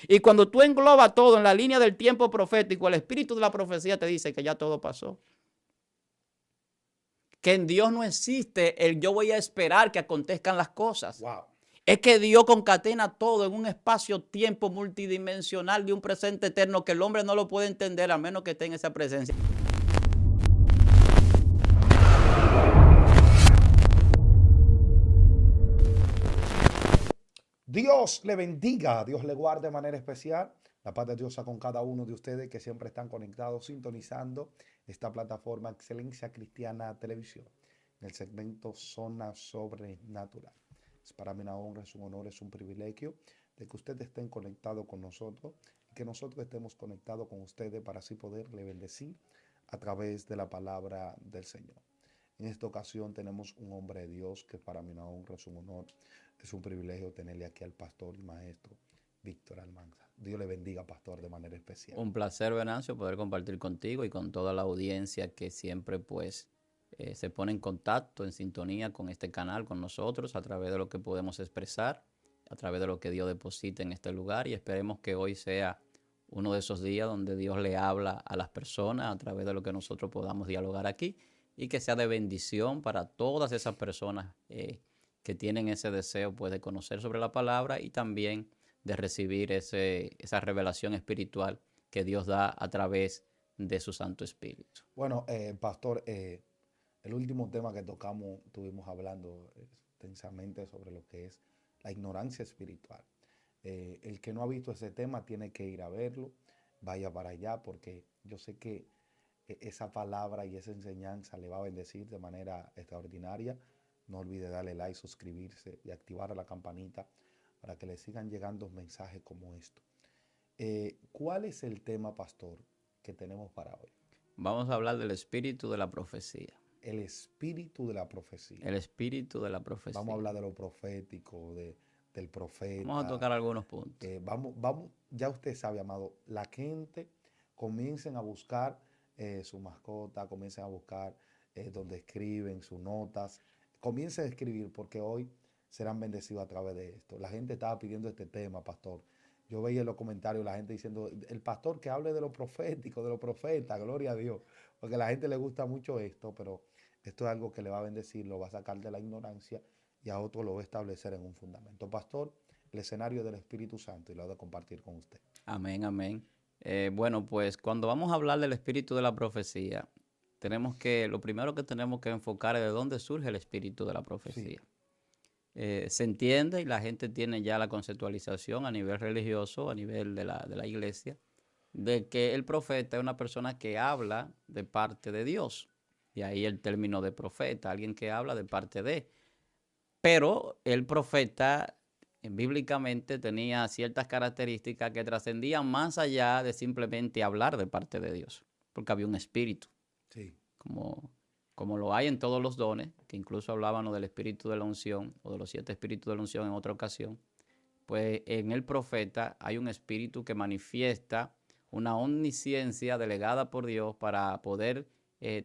Y cuando tú englobas todo en la línea del tiempo profético, el espíritu de la profecía te dice que ya todo pasó. Que en Dios no existe el yo voy a esperar que acontezcan las cosas. Wow. Es que Dios concatena todo en un espacio-tiempo multidimensional de un presente eterno que el hombre no lo puede entender a menos que esté en esa presencia. Dios le bendiga, Dios le guarde de manera especial. La paz de Dios sea con cada uno de ustedes que siempre están conectados, sintonizando esta plataforma Excelencia Cristiana Televisión, en el segmento Zona Sobrenatural. Es para mí una honra, es un honor, es un privilegio de que ustedes estén conectados con nosotros y que nosotros estemos conectados con ustedes para así poderle bendecir a través de la palabra del Señor. En esta ocasión tenemos un hombre de Dios que para mí una honra, es un honor, es un privilegio tenerle aquí al pastor y maestro Víctor Almanza. Dios le bendiga, pastor, de manera especial. Un placer, Venancio, poder compartir contigo y con toda la audiencia que siempre pues se pone en contacto, en sintonía con este canal, con nosotros, a través de lo que podemos expresar, a través de lo que Dios deposita en este lugar, y esperemos que hoy sea uno de esos días donde Dios le habla a las personas a través de lo que nosotros podamos dialogar aquí y que sea de bendición para todas esas personas que tienen ese deseo pues, de conocer sobre la palabra y también de recibir esa revelación espiritual que Dios da a través de su Santo Espíritu. Bueno, pastor, el último tema que tocamos, estuvimos hablando extensamente sobre lo que es la ignorancia espiritual. El que no ha visto ese tema tiene que ir a verlo, vaya para allá, porque yo sé que esa palabra y esa enseñanza le va a bendecir de manera extraordinaria. No olvide darle like, suscribirse y activar la campanita para que le sigan llegando mensajes como esto. ¿Cuál es el tema, pastor, que tenemos para hoy? Vamos a hablar del espíritu de la profecía. El espíritu de la profecía. El espíritu de la profecía. Vamos a hablar de lo profético, del profeta. Vamos a tocar algunos puntos. Vamos, ya usted sabe, amado, la gente comiencen a buscar su mascota, comiencen a buscar donde escriben sus notas, comiencen a escribir porque hoy serán bendecidos a través de esto. La gente estaba pidiendo este tema, pastor. Yo veía en los comentarios la gente diciendo, el pastor que hable de lo profético, de los profetas, gloria a Dios, porque a la gente le gusta mucho esto, pero esto es algo que le va a bendecir, lo va a sacar de la ignorancia y a otro lo va a establecer en un fundamento. Pastor, el escenario del Espíritu Santo y lo voy a compartir con usted. Amén, amén. Bueno, pues cuando vamos a hablar del espíritu de la profecía, lo primero que tenemos que enfocar es de dónde surge el espíritu de la profecía. Sí. Se entiende y la gente tiene ya la conceptualización a nivel religioso, a nivel de la iglesia, de que el profeta es una persona que habla de parte de Dios. Y ahí el término de profeta, alguien que habla de parte de. Pero el profeta bíblicamente tenía ciertas características que trascendían más allá de simplemente hablar de parte de Dios, porque había un espíritu. Sí. Como lo hay en todos los dones, que incluso hablábamos del espíritu de la unción o de los 7 espíritus de la unción en otra ocasión, pues en el profeta hay un espíritu que manifiesta una omnisciencia delegada por Dios para poder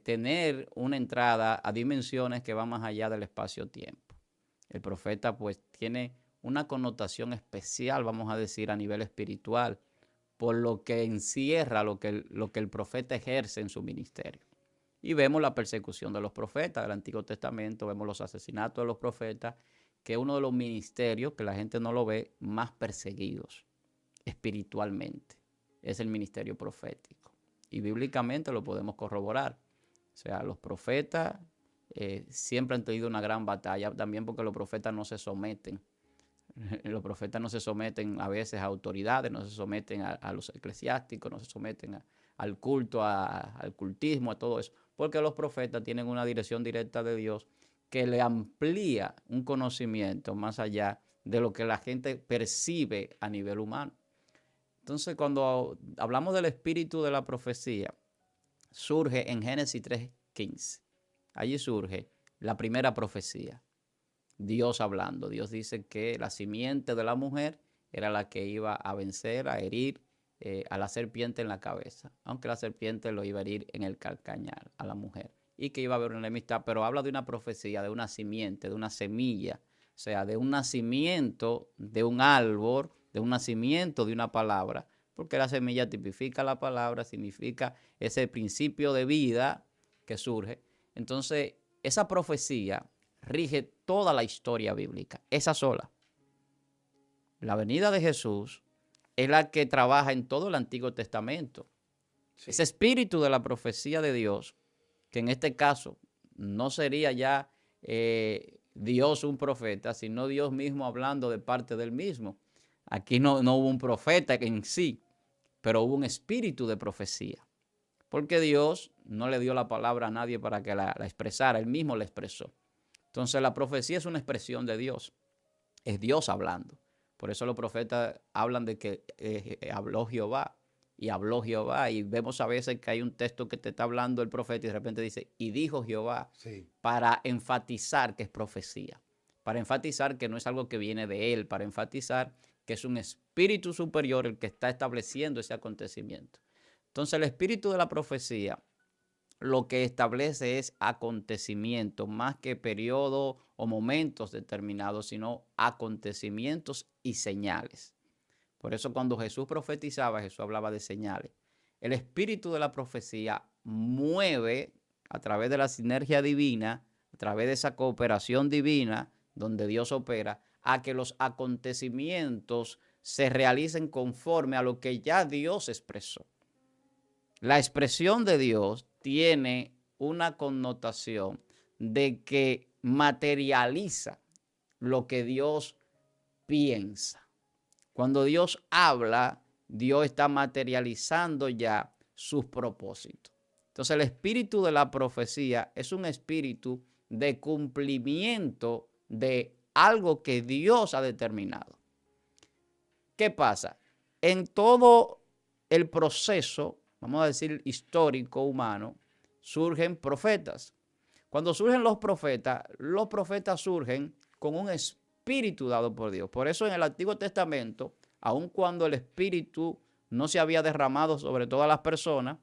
tener una entrada a dimensiones que van más allá del espacio-tiempo. El profeta pues tiene una connotación especial, vamos a decir, a nivel espiritual, por lo que encierra lo que el profeta ejerce en su ministerio. Y vemos la persecución de los profetas del Antiguo Testamento, vemos los asesinatos de los profetas, que es uno de los ministerios que la gente no lo ve más perseguidos espiritualmente. Es el ministerio profético. Y bíblicamente lo podemos corroborar. O sea, los profetas siempre han tenido una gran batalla, también porque los profetas no se someten. Los profetas no se someten a veces a autoridades, no se someten a los eclesiásticos, no se someten al culto, al cultismo, a todo eso, porque los profetas tienen una dirección directa de Dios que le amplía un conocimiento más allá de lo que la gente percibe a nivel humano. Entonces, cuando hablamos del espíritu de la profecía, surge en Génesis 3:15. Allí surge la primera profecía. Dios hablando. Dios dice que la simiente de la mujer era la que iba a vencer, a herir a la serpiente en la cabeza, aunque la serpiente lo iba a herir en el calcañar a la mujer, y que iba a haber una enemistad, pero habla de una profecía, de una simiente, de una semilla, o sea, de un nacimiento de un árbol de un nacimiento de una palabra, porque la semilla tipifica la palabra, significa ese principio de vida que surge. Entonces, esa profecía rige toda la historia bíblica, esa sola. La venida de Jesús es la que trabaja en todo el Antiguo Testamento. Sí. Ese espíritu de la profecía de Dios, que en este caso no sería ya Dios un profeta, sino Dios mismo hablando de parte del mismo. Aquí no hubo un profeta en sí, pero hubo un espíritu de profecía. Porque Dios no le dio la palabra a nadie para que la expresara, Él mismo la expresó. Entonces la profecía es una expresión de Dios, es Dios hablando. Por eso los profetas hablan de que habló Jehová y vemos a veces que hay un texto que te está hablando el profeta y de repente dice, y dijo Jehová, sí, para enfatizar que es profecía, para enfatizar que no es algo que viene de él, para enfatizar que es un espíritu superior el que está estableciendo ese acontecimiento. Entonces el espíritu de la profecía lo que establece es acontecimientos, más que periodos o momentos determinados, sino acontecimientos y señales. Por eso cuando Jesús profetizaba, Jesús hablaba de señales. El espíritu de la profecía mueve a través de la sinergia divina, a través de esa cooperación divina donde Dios opera, a que los acontecimientos se realicen conforme a lo que ya Dios expresó. La expresión de Dios tiene una connotación de que materializa lo que Dios piensa. Cuando Dios habla, Dios está materializando ya sus propósitos. Entonces el espíritu de la profecía es un espíritu de cumplimiento de algo que Dios ha determinado. ¿Qué pasa? En todo el proceso, vamos a decir, histórico, humano, surgen profetas. Cuando surgen los profetas surgen con un espíritu dado por Dios. Por eso en el Antiguo Testamento, aun cuando el espíritu no se había derramado sobre todas las personas,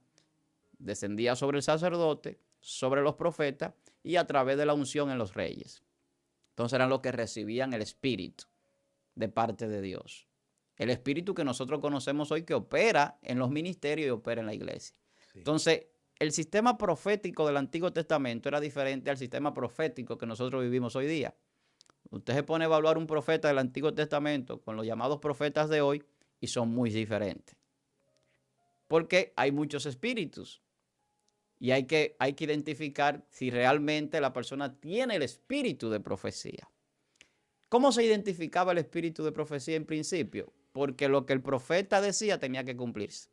descendía sobre el sacerdote, sobre los profetas y a través de la unción en los reyes. Entonces eran los que recibían el espíritu de parte de Dios. El espíritu que nosotros conocemos hoy que opera en los ministerios y opera en la iglesia. Sí. Entonces, el sistema profético del Antiguo Testamento era diferente al sistema profético que nosotros vivimos hoy día. Usted se pone a evaluar un profeta del Antiguo Testamento con los llamados profetas de hoy y son muy diferentes. Porque hay muchos espíritus y hay que identificar si realmente la persona tiene el espíritu de profecía. ¿Cómo se identificaba el espíritu de profecía en principio? Porque lo que el profeta decía tenía que cumplirse.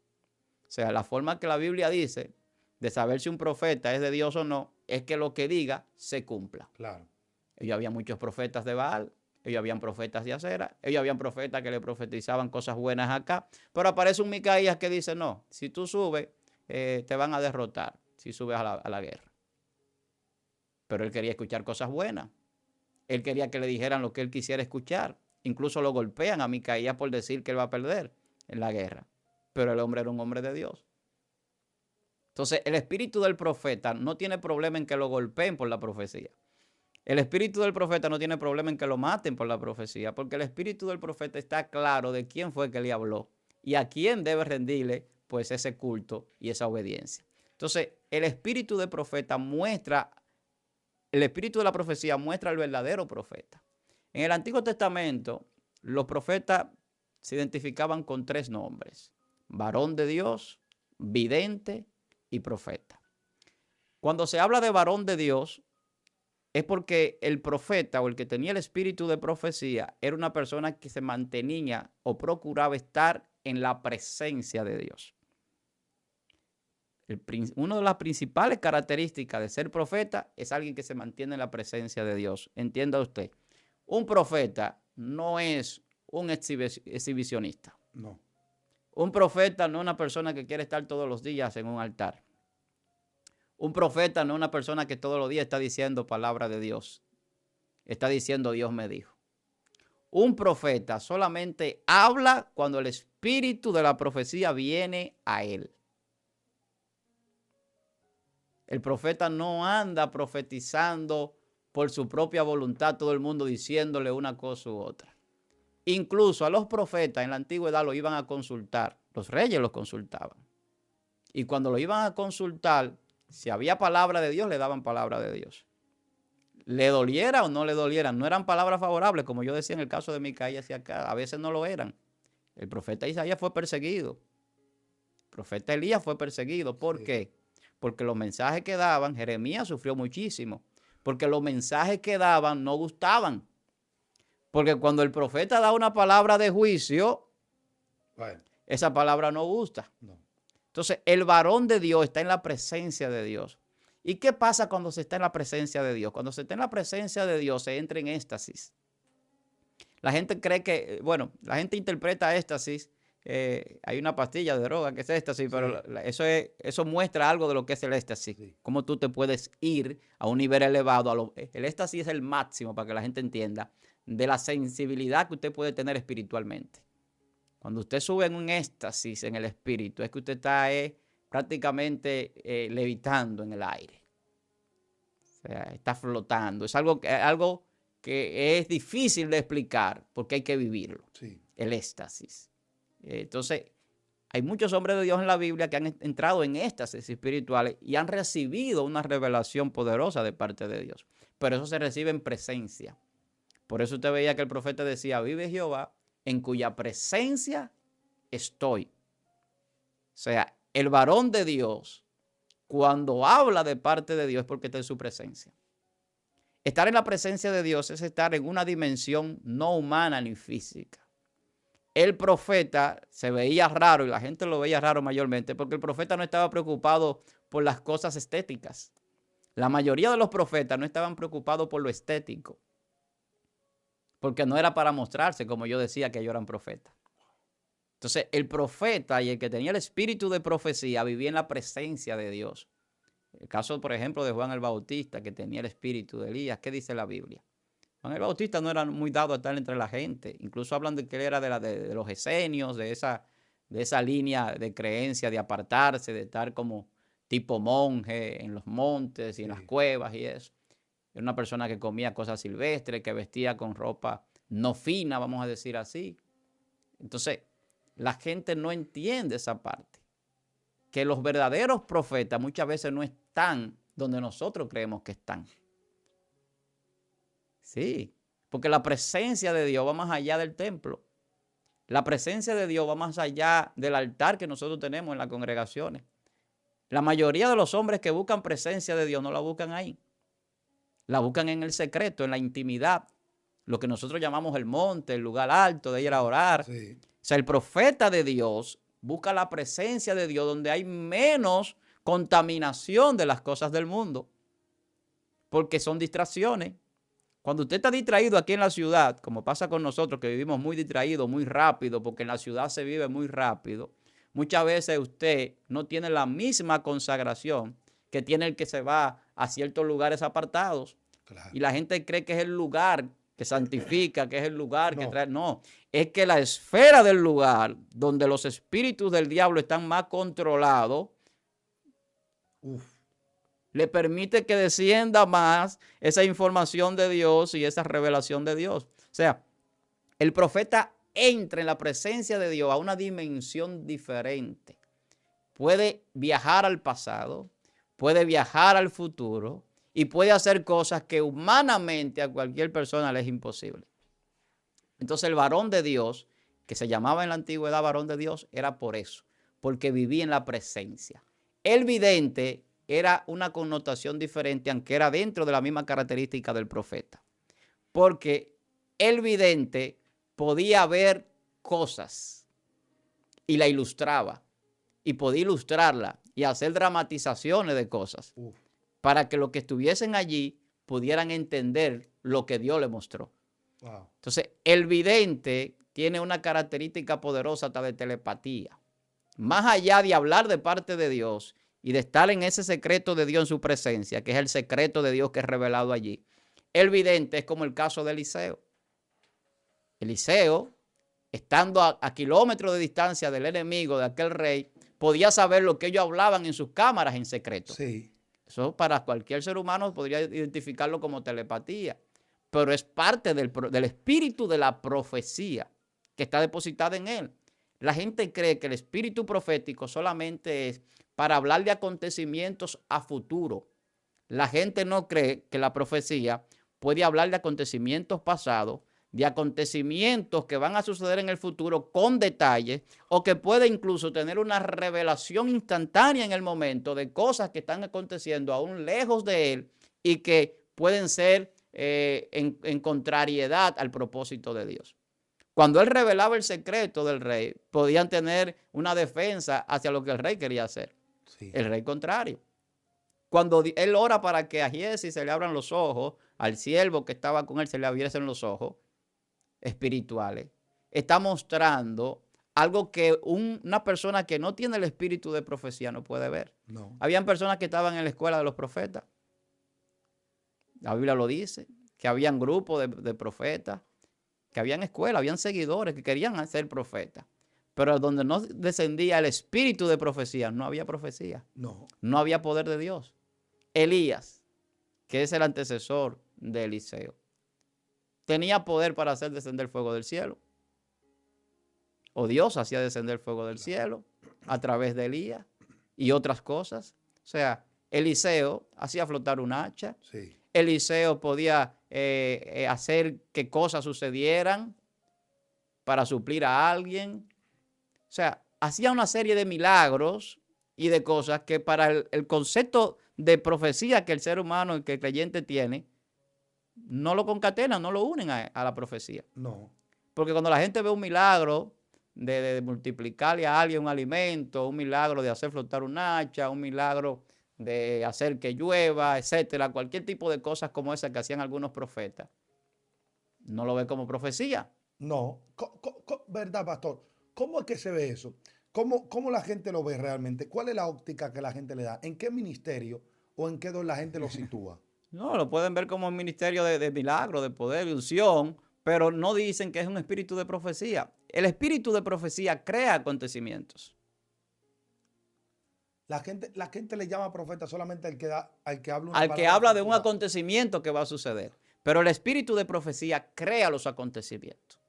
O sea, la forma que la Biblia dice de saber si un profeta es de Dios o no, es que lo que diga se cumpla. Claro. Ellos había muchos profetas de Baal, ellos habían profetas de Acera, ellos habían profetas que le profetizaban cosas buenas acá, pero aparece un Micaías que dice, no, si tú subes, te van a derrotar, si subes a la guerra. Pero él quería escuchar cosas buenas. Él quería que le dijeran lo que él quisiera escuchar. Incluso lo golpean a Micaías por decir que él va a perder en la guerra. Pero el hombre era un hombre de Dios. Entonces, el espíritu del profeta no tiene problema en que lo golpeen por la profecía. El espíritu del profeta no tiene problema en que lo maten por la profecía, porque el espíritu del profeta está claro de quién fue que le habló y a quién debe rendirle pues ese culto y esa obediencia. Entonces, el espíritu del profeta muestra, el espíritu de la profecía muestra al verdadero profeta. En el Antiguo Testamento, los profetas se identificaban con 3 nombres: varón de Dios, vidente y profeta. Cuando se habla de varón de Dios, es porque el profeta o el que tenía el espíritu de profecía era una persona que se mantenía o procuraba estar en la presencia de Dios. Una de las principales características de ser profeta es alguien que se mantiene en la presencia de Dios. Entienda usted. Un profeta no es un exhibicionista. No. Un profeta no es una persona que quiere estar todos los días en un altar. Un profeta no es una persona que todos los días está diciendo palabra de Dios. Está diciendo Dios me dijo. Un profeta solamente habla cuando el espíritu de la profecía viene a él. El profeta no anda profetizando por su propia voluntad, todo el mundo diciéndole una cosa u otra. Incluso a los profetas en la antigüedad lo iban a consultar. Los reyes los consultaban. Y cuando lo iban a consultar, si había palabra de Dios, le daban palabra de Dios. Le doliera o no le doliera, no eran palabras favorables, como yo decía en el caso de Micaías y acá, a veces no lo eran. El profeta Isaías fue perseguido. El profeta Elías fue perseguido. ¿Por qué? Porque los mensajes que daban, Jeremías sufrió muchísimo, porque los mensajes que daban no gustaban. Porque cuando el profeta da una palabra de juicio, Bueno, esa palabra no gusta. no. Entonces, el varón de Dios está en la presencia de Dios. ¿Y qué pasa cuando se está en la presencia de Dios? Cuando se está en la presencia de Dios, se entra en éxtasis. La gente cree que, bueno, la gente interpreta éxtasis. Hay una pastilla de droga que es éxtasis, pero eso muestra algo de lo que es el éxtasis. Sí. Cómo tú te puedes ir a un nivel elevado. El éxtasis es el máximo, para que la gente entienda, de la sensibilidad que usted puede tener espiritualmente. Cuando usted sube en un éxtasis en el espíritu, es que usted está prácticamente levitando en el aire. O sea, está flotando. Es algo que es difícil de explicar porque hay que vivirlo. Sí. El éxtasis. Entonces, hay muchos hombres de Dios en la Biblia que han entrado en éxtasis espirituales y han recibido una revelación poderosa de parte de Dios. Pero eso se recibe en presencia. Por eso usted veía que el profeta decía, vive Jehová, en cuya presencia estoy. O sea, el varón de Dios, cuando habla de parte de Dios, es porque está en su presencia. Estar en la presencia de Dios es estar en una dimensión no humana ni física. El profeta se veía raro, y la gente lo veía raro mayormente, porque el profeta no estaba preocupado por las cosas estéticas. La mayoría de los profetas no estaban preocupados por lo estético, porque no era para mostrarse, como yo decía, que ellos eran profetas. Entonces, el profeta y el que tenía el espíritu de profecía vivía en la presencia de Dios. El caso, por ejemplo, de Juan el Bautista, que tenía el espíritu de Elías. ¿Qué dice la Biblia? Juan el Bautista no era muy dado a estar entre la gente. Incluso hablan de que él era de los esenios, de esa línea de creencia, de apartarse, de estar como tipo monje en los montes y en las cuevas y eso. Era una persona que comía cosas silvestres, que vestía con ropa no fina, vamos a decir así. Entonces, la gente no entiende esa parte. Que los verdaderos profetas muchas veces no están donde nosotros creemos que están. Sí, porque la presencia de Dios va más allá del templo. La presencia de Dios va más allá del altar que nosotros tenemos en las congregaciones. La mayoría de los hombres que buscan presencia de Dios no la buscan ahí. La buscan en el secreto, en la intimidad. Lo que nosotros llamamos el monte, el lugar alto de ir a orar. Sí. O sea, el profeta de Dios busca la presencia de Dios donde hay menos contaminación de las cosas del mundo. Porque son distracciones. Cuando usted está distraído aquí en la ciudad, como pasa con nosotros que vivimos muy distraídos, muy rápido, porque en la ciudad se vive muy rápido, muchas veces usted no tiene la misma consagración que tiene el que se va a ciertos lugares apartados. Claro. Y la gente cree que es el lugar que santifica, que es el lugar que trae. No, es que la esfera del lugar donde los espíritus del diablo están más controlados, le permite que descienda más esa información de Dios y esa revelación de Dios. O sea, el profeta entra en la presencia de Dios a una dimensión diferente. Puede viajar al pasado, puede viajar al futuro y puede hacer cosas que humanamente a cualquier persona le es imposible. Entonces el varón de Dios, que se llamaba en la antigüedad varón de Dios, era por eso, porque vivía en la presencia. El vidente era una connotación diferente, aunque era dentro de la misma característica del profeta. Porque el vidente podía ver cosas y la ilustraba. Y podía ilustrarla y hacer dramatizaciones de cosas para que los que estuviesen allí pudieran entender lo que Dios le mostró. Wow. Entonces, el vidente tiene una característica poderosa hasta de telepatía. Más allá de hablar de parte de Dios y de estar en ese secreto de Dios en su presencia, que es el secreto de Dios que es revelado allí, el vidente es como el caso de Eliseo. Eliseo, estando a kilómetros de distancia del enemigo, de aquel rey, podía saber lo que ellos hablaban en sus cámaras en secreto. Sí. Eso para cualquier ser humano podría identificarlo como telepatía, pero es parte del espíritu de la profecía. que está depositada en él. La gente cree que el espíritu profético solamente es para hablar de acontecimientos a futuro. La gente no cree que la profecía puede hablar de acontecimientos pasados, de acontecimientos que van a suceder en el futuro con detalles, o que puede incluso tener una revelación instantánea en el momento de cosas que están aconteciendo aún lejos de él y que pueden ser en contrariedad al propósito de Dios. Cuando él revelaba el secreto del rey, podían tener una defensa hacia lo que el rey quería hacer. Sí. El rey contrario. Cuando él ora para que a Giezi se le abran los ojos, al siervo que estaba con él se le abriesen los ojos espirituales, está mostrando algo que una persona que no tiene el espíritu de profecía no puede ver. No. Habían personas que estaban en la escuela de los profetas. La Biblia lo dice, que habían grupos de profetas, que habían escuelas, habían seguidores que querían ser profetas. Pero donde no descendía el espíritu de profecía, no había profecía. No. No había poder de Dios. Elías, que es el antecesor de Eliseo, tenía poder para hacer descender fuego del cielo. O Dios hacía descender fuego del cielo a través de Elías y otras cosas. O sea, Eliseo hacía flotar un hacha. Sí. Eliseo podía hacer que cosas sucedieran para suplir a alguien. O sea, hacía una serie de milagros y de cosas que para el concepto de profecía que el ser humano, que el creyente tiene, no lo concatenan, no lo unen a la profecía. No. Porque cuando la gente ve un milagro de multiplicarle a alguien un alimento, un milagro de hacer flotar un hacha, un milagro de hacer que llueva, etcétera, cualquier tipo de cosas como esas que hacían algunos profetas, no lo ve como profecía. No. ¿Verdad, pastor? ¿Cómo es que se ve eso? ¿Cómo la gente lo ve realmente? ¿Cuál es la óptica que la gente le da? ¿En qué ministerio o en qué don la gente lo sitúa? No, lo pueden ver como un ministerio de milagro, de poder, de unción, pero no dicen que es un espíritu de profecía. El espíritu de profecía crea acontecimientos. La gente le llama profeta solamente al que habla una Al palabra que habla de un futura. acontecimiento que va a suceder. Pero el espíritu de profecía crea los acontecimientos.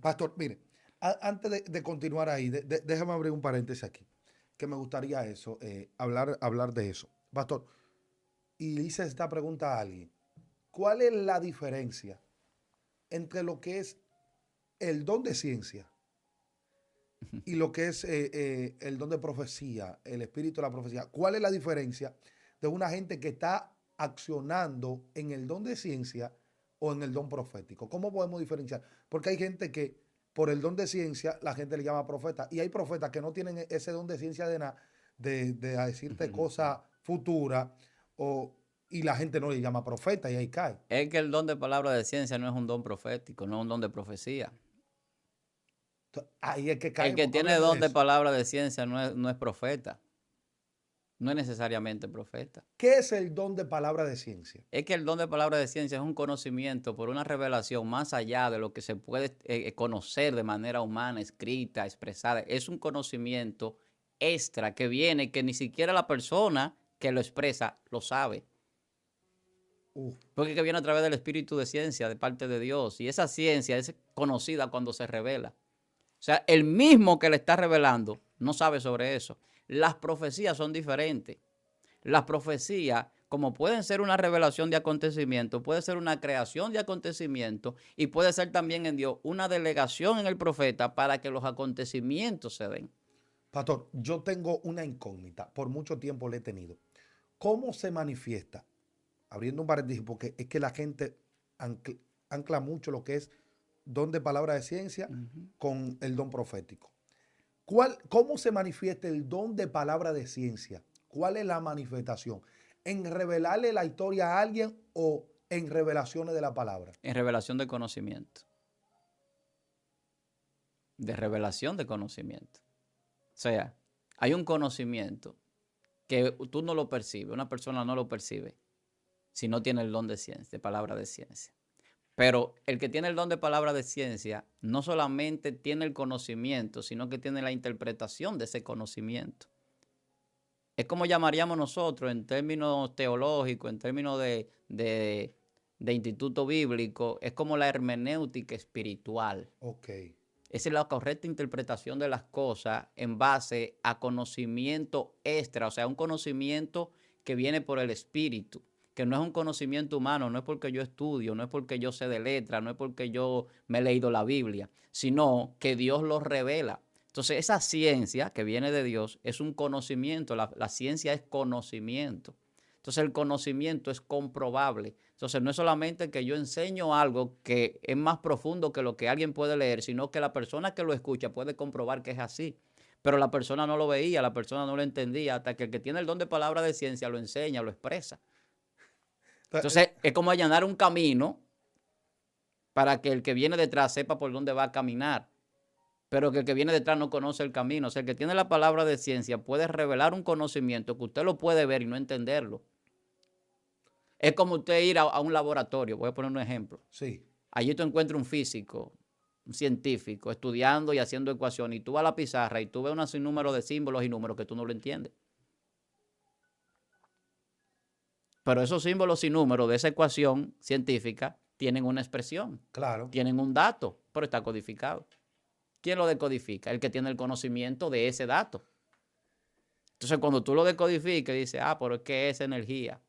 Pastor, mire, antes de continuar ahí, déjame abrir un paréntesis aquí, que me gustaría eso, hablar de eso. Pastor, y le hice esta pregunta a alguien. ¿Cuál es la diferencia entre lo que es el don de ciencia y lo que es el don de profecía, el espíritu de la profecía? ¿Cuál es la diferencia de una gente que está accionando en el don de ciencia o en el don profético? ¿Cómo podemos diferenciar? Porque hay gente que por el don de ciencia la gente le llama profeta y hay profetas que no tienen ese don de ciencia de decirte cosas futuras y la gente no le llama profeta y ahí cae. Es que el don de palabra de ciencia no es un don profético, no es un don de profecía. Ahí es que cae. El que tiene don de palabra de ciencia no es profeta. No es necesariamente profeta. ¿Qué es el don de palabra de ciencia? Es que el don de palabra de ciencia es un conocimiento por una revelación más allá de lo que se puede conocer de manera humana, escrita, expresada. Es un conocimiento extra que viene que ni siquiera la persona que lo expresa lo sabe. Porque que viene a través del espíritu de ciencia de parte de Dios. Y esa ciencia es conocida cuando se revela. O sea, el mismo que le está revelando no sabe sobre eso. Las profecías son diferentes. Las profecías, como pueden ser una revelación de acontecimiento, puede ser una creación de acontecimiento y puede ser también en Dios una delegación en el profeta para que los acontecimientos se den. Pastor, yo tengo una incógnita, por mucho tiempo la he tenido. ¿Cómo se manifiesta? Abriendo un paréntesis, porque es que la gente ancla mucho lo que es don de palabra de ciencia con el don profético. ¿Cómo se manifiesta el don de palabra de ciencia? ¿Cuál es la manifestación? ¿En revelarle la historia a alguien o en revelaciones de la palabra? En revelación de conocimiento. De revelación de conocimiento. O sea, hay un conocimiento que tú no lo percibes, una persona no lo percibe si no tiene el don de ciencia, de palabra de ciencia. Pero el que tiene el don de palabra de ciencia no solamente tiene el conocimiento, sino que tiene la interpretación de ese conocimiento. Es como llamaríamos nosotros en términos teológicos, en términos de de instituto bíblico, es como la hermenéutica espiritual. Ok. Esa es la correcta interpretación de las cosas en base a conocimiento extra, o sea, un conocimiento que viene por el espíritu, que no es un conocimiento humano, no es porque yo estudio, no es porque yo sé de letra, no es porque yo me he leído la Biblia, sino que Dios lo revela. Entonces, esa ciencia que viene de Dios es un conocimiento, la ciencia es conocimiento. Entonces, el conocimiento es comprobable. Entonces, no es solamente que yo enseño algo que es más profundo que lo que alguien puede leer, sino que la persona que lo escucha puede comprobar que es así. Pero la persona no lo veía, la persona no lo entendía, hasta que el que tiene el don de palabra de ciencia lo enseña, lo expresa. Entonces, es como allanar un camino para que el que viene detrás sepa por dónde va a caminar, pero que el que viene detrás no conoce el camino. O sea, el que tiene la palabra de ciencia puede revelar un conocimiento que usted lo puede ver y no entenderlo. Es como usted ir a un laboratorio, voy a poner un ejemplo. Sí. Allí tú encuentras un físico, un científico, estudiando y haciendo ecuaciones, y tú vas a la pizarra y tú ves un sinnúmero de símbolos y números que tú no lo entiendes. Pero esos símbolos y números de esa ecuación científica tienen una expresión, Claro. tienen un dato, pero está codificado. ¿Quién lo decodifica? El que tiene el conocimiento de ese dato. Entonces, cuando tú lo decodificas, dices, pero es que es energía,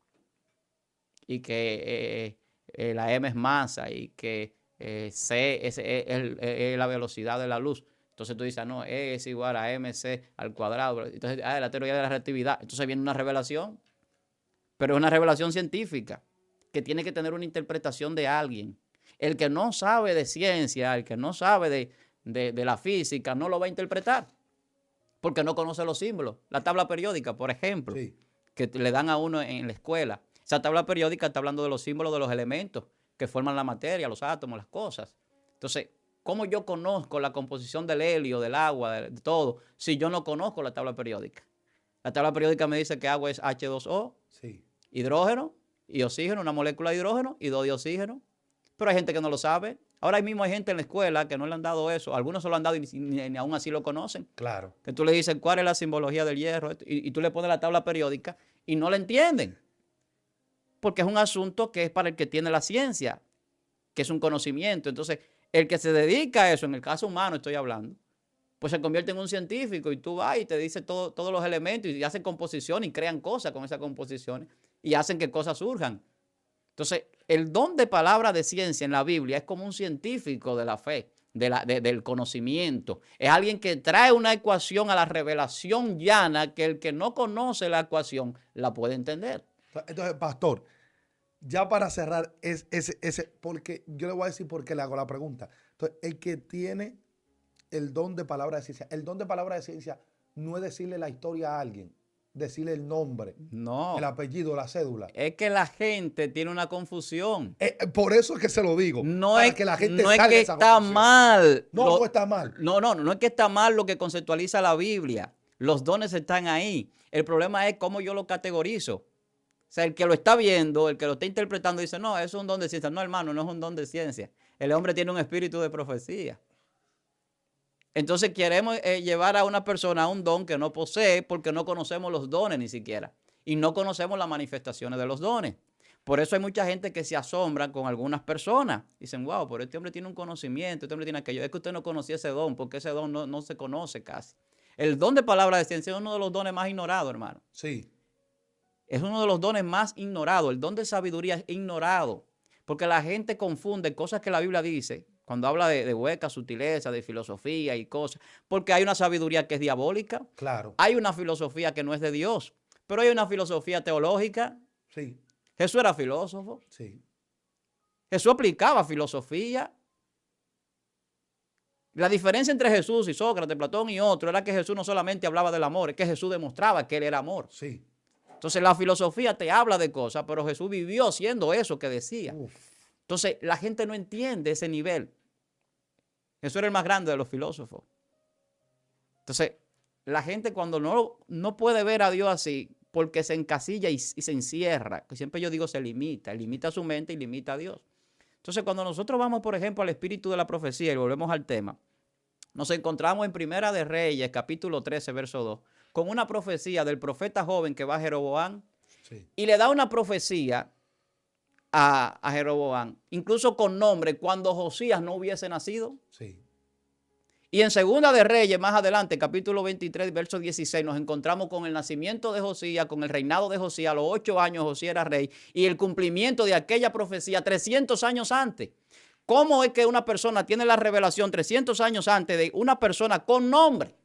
y que la M es masa, y que C es la velocidad de la luz. Entonces tú dices, no, E es igual a MC al cuadrado. Entonces, la teoría de la relatividad. Entonces viene una revelación, pero es una revelación científica que tiene que tener una interpretación de alguien. El que no sabe de ciencia, el que no sabe de la física, no lo va a interpretar porque no conoce los símbolos. La tabla periódica, por ejemplo, Sí. que le dan a uno en la escuela. Esa tabla periódica está hablando de los símbolos de los elementos que forman la materia, los átomos, las cosas. Entonces, ¿cómo yo conozco la composición del helio, del agua, de todo, si yo no conozco la tabla periódica? La tabla periódica me dice que agua es H2O, Sí. hidrógeno y oxígeno, una molécula de hidrógeno y dos de oxígeno. Pero hay gente que no lo sabe. Ahora mismo hay gente en la escuela que no le han dado eso. Algunos se lo han dado y ni aún así lo conocen. Claro. Que tú le dices cuál es la simbología del hierro y tú le pones la tabla periódica y no la entienden. Porque es un asunto que es para el que tiene la ciencia, que es un conocimiento. Entonces, el que se dedica a eso, en el caso humano estoy hablando, pues se convierte en un científico y tú vas y te dice todos los elementos y hacen composiciones y crean cosas con esas composiciones y hacen que cosas surjan. Entonces, el don de palabra de ciencia en la Biblia es como un científico de la fe, del conocimiento. Es alguien que trae una ecuación a la revelación llana que el que no conoce la ecuación la puede entender. Entonces, pastor, ya para cerrar, porque yo le voy a decir por qué le hago la pregunta. Entonces, el que tiene el don de palabra de ciencia, el don de palabra de ciencia no es decirle la historia a alguien, decirle el nombre, No. el apellido, la cédula. Es que la gente tiene una confusión. Por eso es que se lo digo. No para es que la gente no es salga que de esa está confusión. mal. No está mal. No es que está mal lo que conceptualiza la Biblia. Los dones están ahí. El problema es cómo yo lo categorizo. O sea, el que lo está viendo, el que lo está interpretando, dice, no, eso es un don de ciencia. No, hermano, no es un don de ciencia. El hombre tiene un espíritu de profecía. Entonces queremos llevar a una persona a un don que no posee porque no conocemos los dones ni siquiera. Y no conocemos las manifestaciones de los dones. Por eso hay mucha gente que se asombra con algunas personas. Dicen, wow, pero este hombre tiene un conocimiento, este hombre tiene aquello. Es que usted no conocía ese don porque ese don no se conoce casi. El don de palabra de ciencia es uno de los dones más ignorados, hermano. Sí. Es uno de los dones más ignorados. El don de sabiduría es ignorado. Porque la gente confunde cosas que la Biblia dice cuando habla de huecas, sutileza, de filosofía y cosas. Porque hay una sabiduría que es diabólica. Claro. Hay una filosofía que no es de Dios. Pero hay una filosofía teológica. Sí. Jesús era filósofo. Sí. Jesús aplicaba filosofía. La diferencia entre Jesús y Sócrates, Platón y otros era que Jesús no solamente hablaba del amor, es que Jesús demostraba que él era amor. Sí. Entonces la filosofía te habla de cosas, pero Jesús vivió siendo eso que decía. Uf. Entonces la gente no entiende ese nivel. Jesús era el más grande de los filósofos. Entonces la gente cuando no puede ver a Dios así, porque se encasilla y se encierra, que siempre yo digo se limita su mente y limita a Dios. Entonces cuando nosotros vamos, por ejemplo, al espíritu de la profecía y volvemos al tema, nos encontramos en Primera de Reyes, capítulo 13, verso 2, con una profecía del profeta joven que va a Jeroboam, Sí. y le da una profecía a Jeroboam, incluso con nombre, cuando Josías no hubiese nacido. Sí. Y en Segunda de Reyes, más adelante, capítulo 23, verso 16, nos encontramos con el nacimiento de Josías, con el reinado de Josías. A los 8 años Josías era rey y el cumplimiento de aquella profecía 300 años antes. ¿Cómo es que una persona tiene la revelación 300 años antes de una persona con nombre?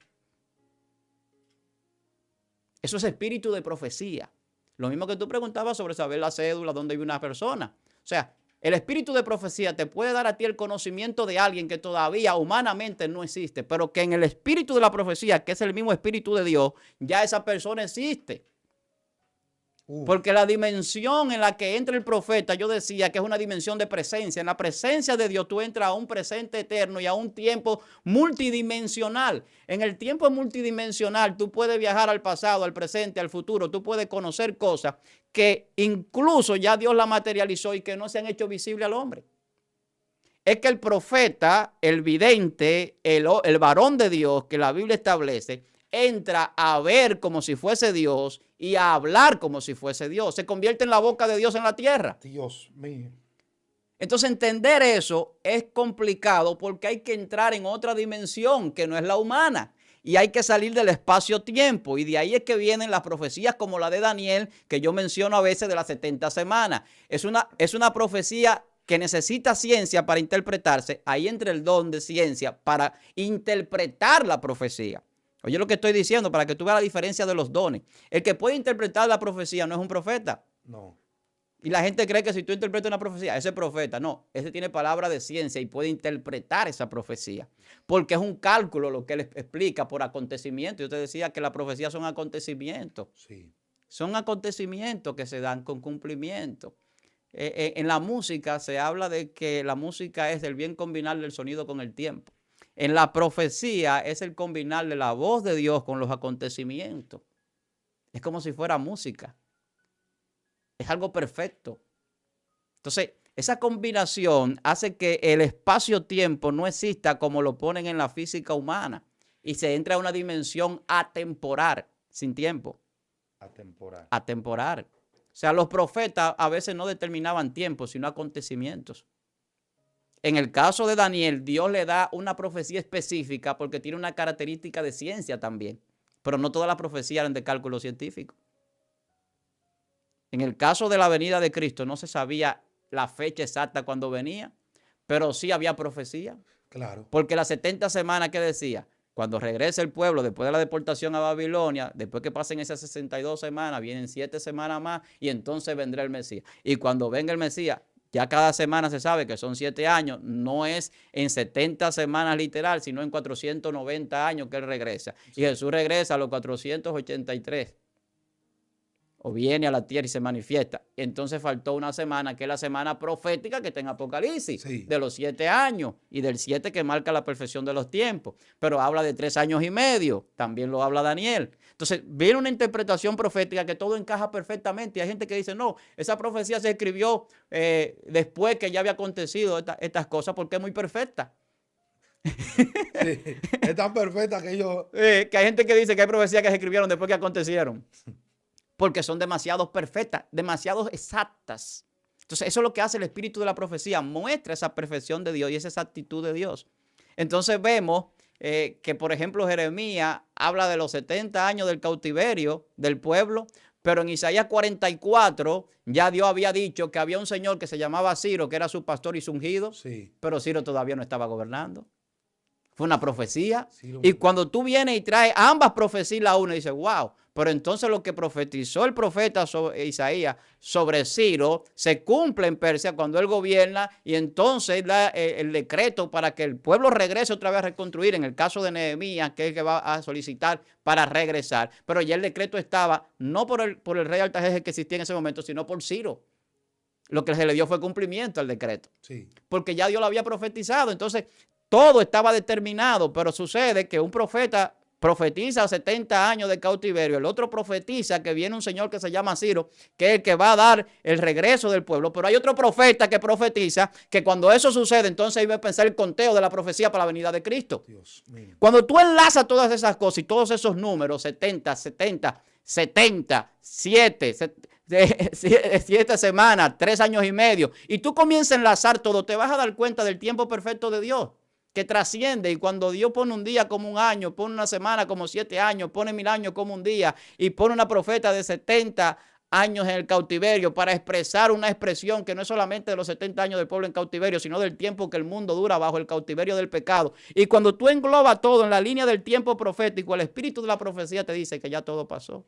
Eso es espíritu de profecía. Lo mismo que tú preguntabas sobre saber la cédula, dónde vive una persona. O sea, el espíritu de profecía te puede dar a ti el conocimiento de alguien que todavía humanamente no existe, pero que en el espíritu de la profecía, que es el mismo espíritu de Dios, ya esa persona existe. Porque la dimensión en la que entra el profeta, yo decía que es una dimensión de presencia. En la presencia de Dios tú entras a un presente eterno y a un tiempo multidimensional. En el tiempo multidimensional tú puedes viajar al pasado, al presente, al futuro. Tú puedes conocer cosas que incluso ya Dios la materializó y que no se han hecho visibles al hombre. Es que el profeta, el vidente, el varón de Dios que la Biblia establece, entra a ver como si fuese Dios y a hablar como si fuese Dios. Se convierte en la boca de Dios en la tierra. Dios mío. Entonces entender eso es complicado porque hay que entrar en otra dimensión que no es la humana. Y hay que salir del espacio-tiempo. Y de ahí es que vienen las profecías como la de Daniel, que yo menciono a veces de las 70 semanas. Es una profecía que necesita ciencia para interpretarse. Ahí entra el don de ciencia para interpretar la profecía. Oye lo que estoy diciendo para que tú veas la diferencia de los dones. El que puede interpretar la profecía no es un profeta. No. Y la gente cree que si tú interpretas una profecía, ese es profeta. No, ese tiene palabra de ciencia y puede interpretar esa profecía. Porque es un cálculo lo que él explica por acontecimiento. Yo te decía que las profecías son acontecimientos. Sí. Son acontecimientos que se dan con cumplimiento. En la música se habla de que la música es el bien combinar del sonido con el tiempo. En la profecía es el combinar de la voz de Dios con los acontecimientos. Es como si fuera música. Es algo perfecto. Entonces, esa combinación hace que el espacio-tiempo no exista como lo ponen en la física humana y se entra a una dimensión atemporal, sin tiempo. Atemporal. Atemporal. O sea, los profetas a veces no determinaban tiempo, sino acontecimientos. En el caso de Daniel, Dios le da una profecía específica porque tiene una característica de ciencia también. Pero no todas las profecías eran de cálculo científico. En el caso de la venida de Cristo no se sabía la fecha exacta cuando venía, pero sí había profecía. Claro. Porque las 70 semanas que decía, cuando regrese el pueblo después de la deportación a Babilonia, después que pasen esas 62 semanas, vienen 7 semanas más y entonces vendrá el Mesías. Y cuando venga el Mesías, ya cada semana se sabe que son 7 años, no es en 70 semanas literal, sino en 490 años que Él regresa. Y Jesús regresa a los 483. O viene a la tierra y se manifiesta. Entonces faltó una semana, que es la semana profética que está en Apocalipsis, Sí. de los 7 años y del 7 que marca la perfección de los tiempos. Pero habla de 3 años y medio, también lo habla Daniel. Entonces viene una interpretación profética que todo encaja perfectamente. Y hay gente que dice, no, esa profecía se escribió después que ya había acontecido estas cosas porque es muy perfecta. Sí. Es tan perfecta que ellos... Que hay gente que dice que hay profecías que se escribieron después que acontecieron. Porque son demasiado perfectas, demasiado exactas. Entonces, eso es lo que hace el espíritu de la profecía. Muestra esa perfección de Dios y esa exactitud de Dios. Entonces, vemos que, por ejemplo, Jeremías habla de los 70 años del cautiverio del pueblo, pero en Isaías 44 ya Dios había dicho que había un señor que se llamaba Ciro, que era su pastor y su ungido, Sí. pero Ciro todavía no estaba gobernando. Fue una profecía. Sí, Y cuando tú vienes y traes ambas profecías a una, dices, wow. Pero entonces lo que profetizó el profeta Isaías sobre Ciro se cumple en Persia cuando él gobierna y entonces da el decreto para que el pueblo regrese otra vez a reconstruir. En el caso de Nehemías, que es el que va a solicitar para regresar. Pero ya el decreto estaba no por el rey Artajerjes que existía en ese momento, sino por Ciro. Lo que se le dio fue cumplimiento al decreto. Sí. Porque ya Dios lo había profetizado. Entonces, todo estaba determinado, pero sucede que un profeta profetiza 70 años de cautiverio, el otro profetiza que viene un señor que se llama Ciro, que es el que va a dar el regreso del pueblo, pero hay otro profeta que profetiza que cuando eso sucede, entonces iba a pensar el conteo de la profecía para la venida de Cristo. Dios mío. Cuando tú enlazas todas esas cosas y todos esos números, 70, 70, 70, 7, de 7 semanas, 3 años y medio, y tú comienzas a enlazar todo, te vas a dar cuenta del tiempo perfecto de Dios, que trasciende. Y cuando Dios pone un día como un año, pone una semana como 7 años, pone 1000 años como un día, y pone una profeta de 70 años en el cautiverio para expresar una expresión que no es solamente de los 70 años del pueblo en cautiverio, sino del tiempo que el mundo dura bajo el cautiverio del pecado. Y cuando tú englobas todo en la línea del tiempo profético, el espíritu de la profecía te dice que ya todo pasó.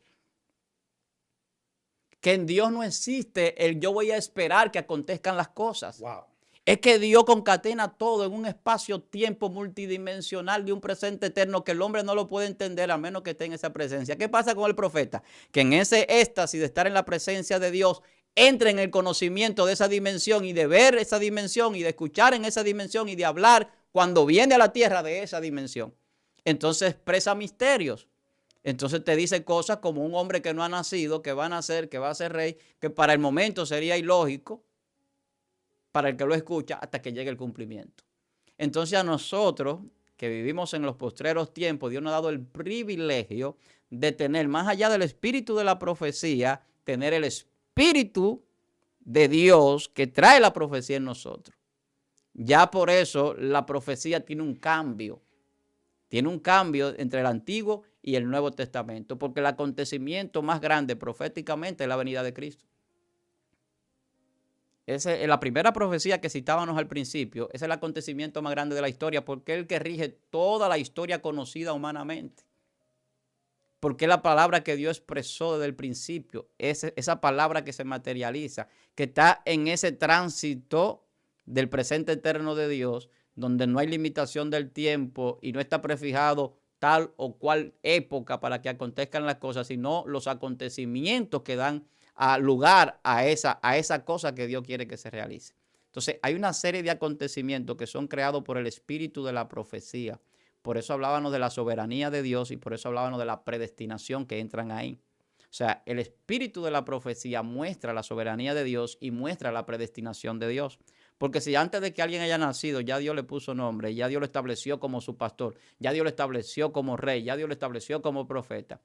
Que en Dios no existe el yo voy a esperar que acontezcan las cosas. Wow. Es que Dios concatena todo en un espacio-tiempo multidimensional de un presente eterno que el hombre no lo puede entender a menos que esté en esa presencia. ¿Qué pasa con el profeta? Que en ese éxtasis de estar en la presencia de Dios, entra en el conocimiento de esa dimensión y de ver esa dimensión y de escuchar en esa dimensión y de hablar cuando viene a la tierra de esa dimensión. Entonces expresa misterios. Entonces te dice cosas como un hombre que no ha nacido, que va a nacer, que va a ser rey, que para el momento sería ilógico para el que lo escucha hasta que llegue el cumplimiento. Entonces a nosotros que vivimos en los postreros tiempos, Dios nos ha dado el privilegio de tener, más allá del espíritu de la profecía, tener el espíritu de Dios que trae la profecía en nosotros. Ya por eso la profecía tiene un cambio. Tiene un cambio entre el Antiguo y el Nuevo Testamento, porque el acontecimiento más grande proféticamente es la venida de Cristo. La primera profecía que citábamos al principio es el acontecimiento más grande de la historia, porque es el que rige toda la historia conocida humanamente. Porque es la palabra que Dios expresó desde el principio, esa palabra que se materializa, que está en ese tránsito del presente eterno de Dios, donde no hay limitación del tiempo y no está prefijado tal o cual época para que acontezcan las cosas, sino los acontecimientos que dan lugar a esa cosa que Dios quiere que se realice. Entonces, hay una serie de acontecimientos que son creados por el espíritu de la profecía. Por eso hablábamos de la soberanía de Dios y por eso hablábamos de la predestinación que entran ahí. O sea, el espíritu de la profecía muestra la soberanía de Dios y muestra la predestinación de Dios. Porque si antes de que alguien haya nacido ya Dios le puso nombre, ya Dios lo estableció como su pastor, ya Dios lo estableció como rey, ya Dios lo estableció como profeta,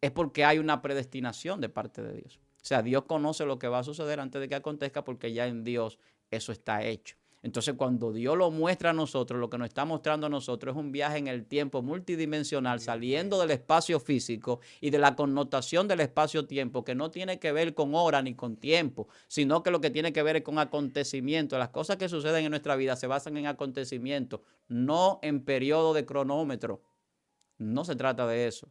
es porque hay una predestinación de parte de Dios. O sea, Dios conoce lo que va a suceder antes de que acontezca porque ya en Dios eso está hecho. Entonces, cuando Dios lo muestra a nosotros, lo que nos está mostrando a nosotros es un viaje en el tiempo multidimensional, saliendo del espacio físico y de la connotación del espacio-tiempo, que no tiene que ver con hora ni con tiempo, sino que lo que tiene que ver es con acontecimientos. Las cosas que suceden en nuestra vida se basan en acontecimientos, no en periodo de cronómetro. No se trata de eso.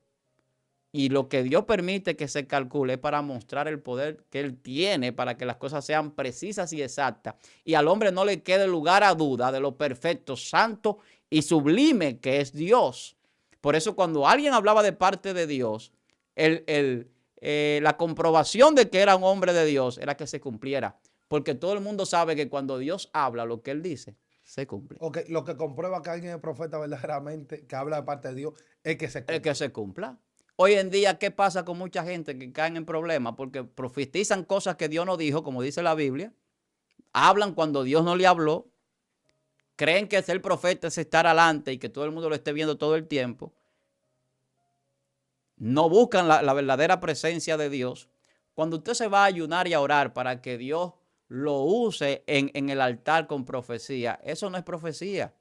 Y lo que Dios permite que se calcule es para mostrar el poder que Él tiene para que las cosas sean precisas y exactas. Y al hombre no le quede lugar a duda de lo perfecto, santo y sublime que es Dios. Por eso cuando alguien hablaba de parte de Dios, la comprobación de que era un hombre de Dios era que se cumpliera. Porque todo el mundo sabe que cuando Dios habla, lo que Él dice, se cumple. Okay, lo que comprueba que alguien es profeta verdaderamente, que habla de parte de Dios, es que se cumpla. Es que se cumpla. Hoy en día, ¿qué pasa con mucha gente que caen en problemas? Porque profetizan cosas que Dios no dijo, como dice la Biblia. Hablan cuando Dios no le habló. Creen que ser profeta es estar adelante y que todo el mundo lo esté viendo todo el tiempo. No buscan la verdadera presencia de Dios. Cuando usted se va a ayunar y a orar para que Dios lo use en el altar con profecía, eso no es profecía.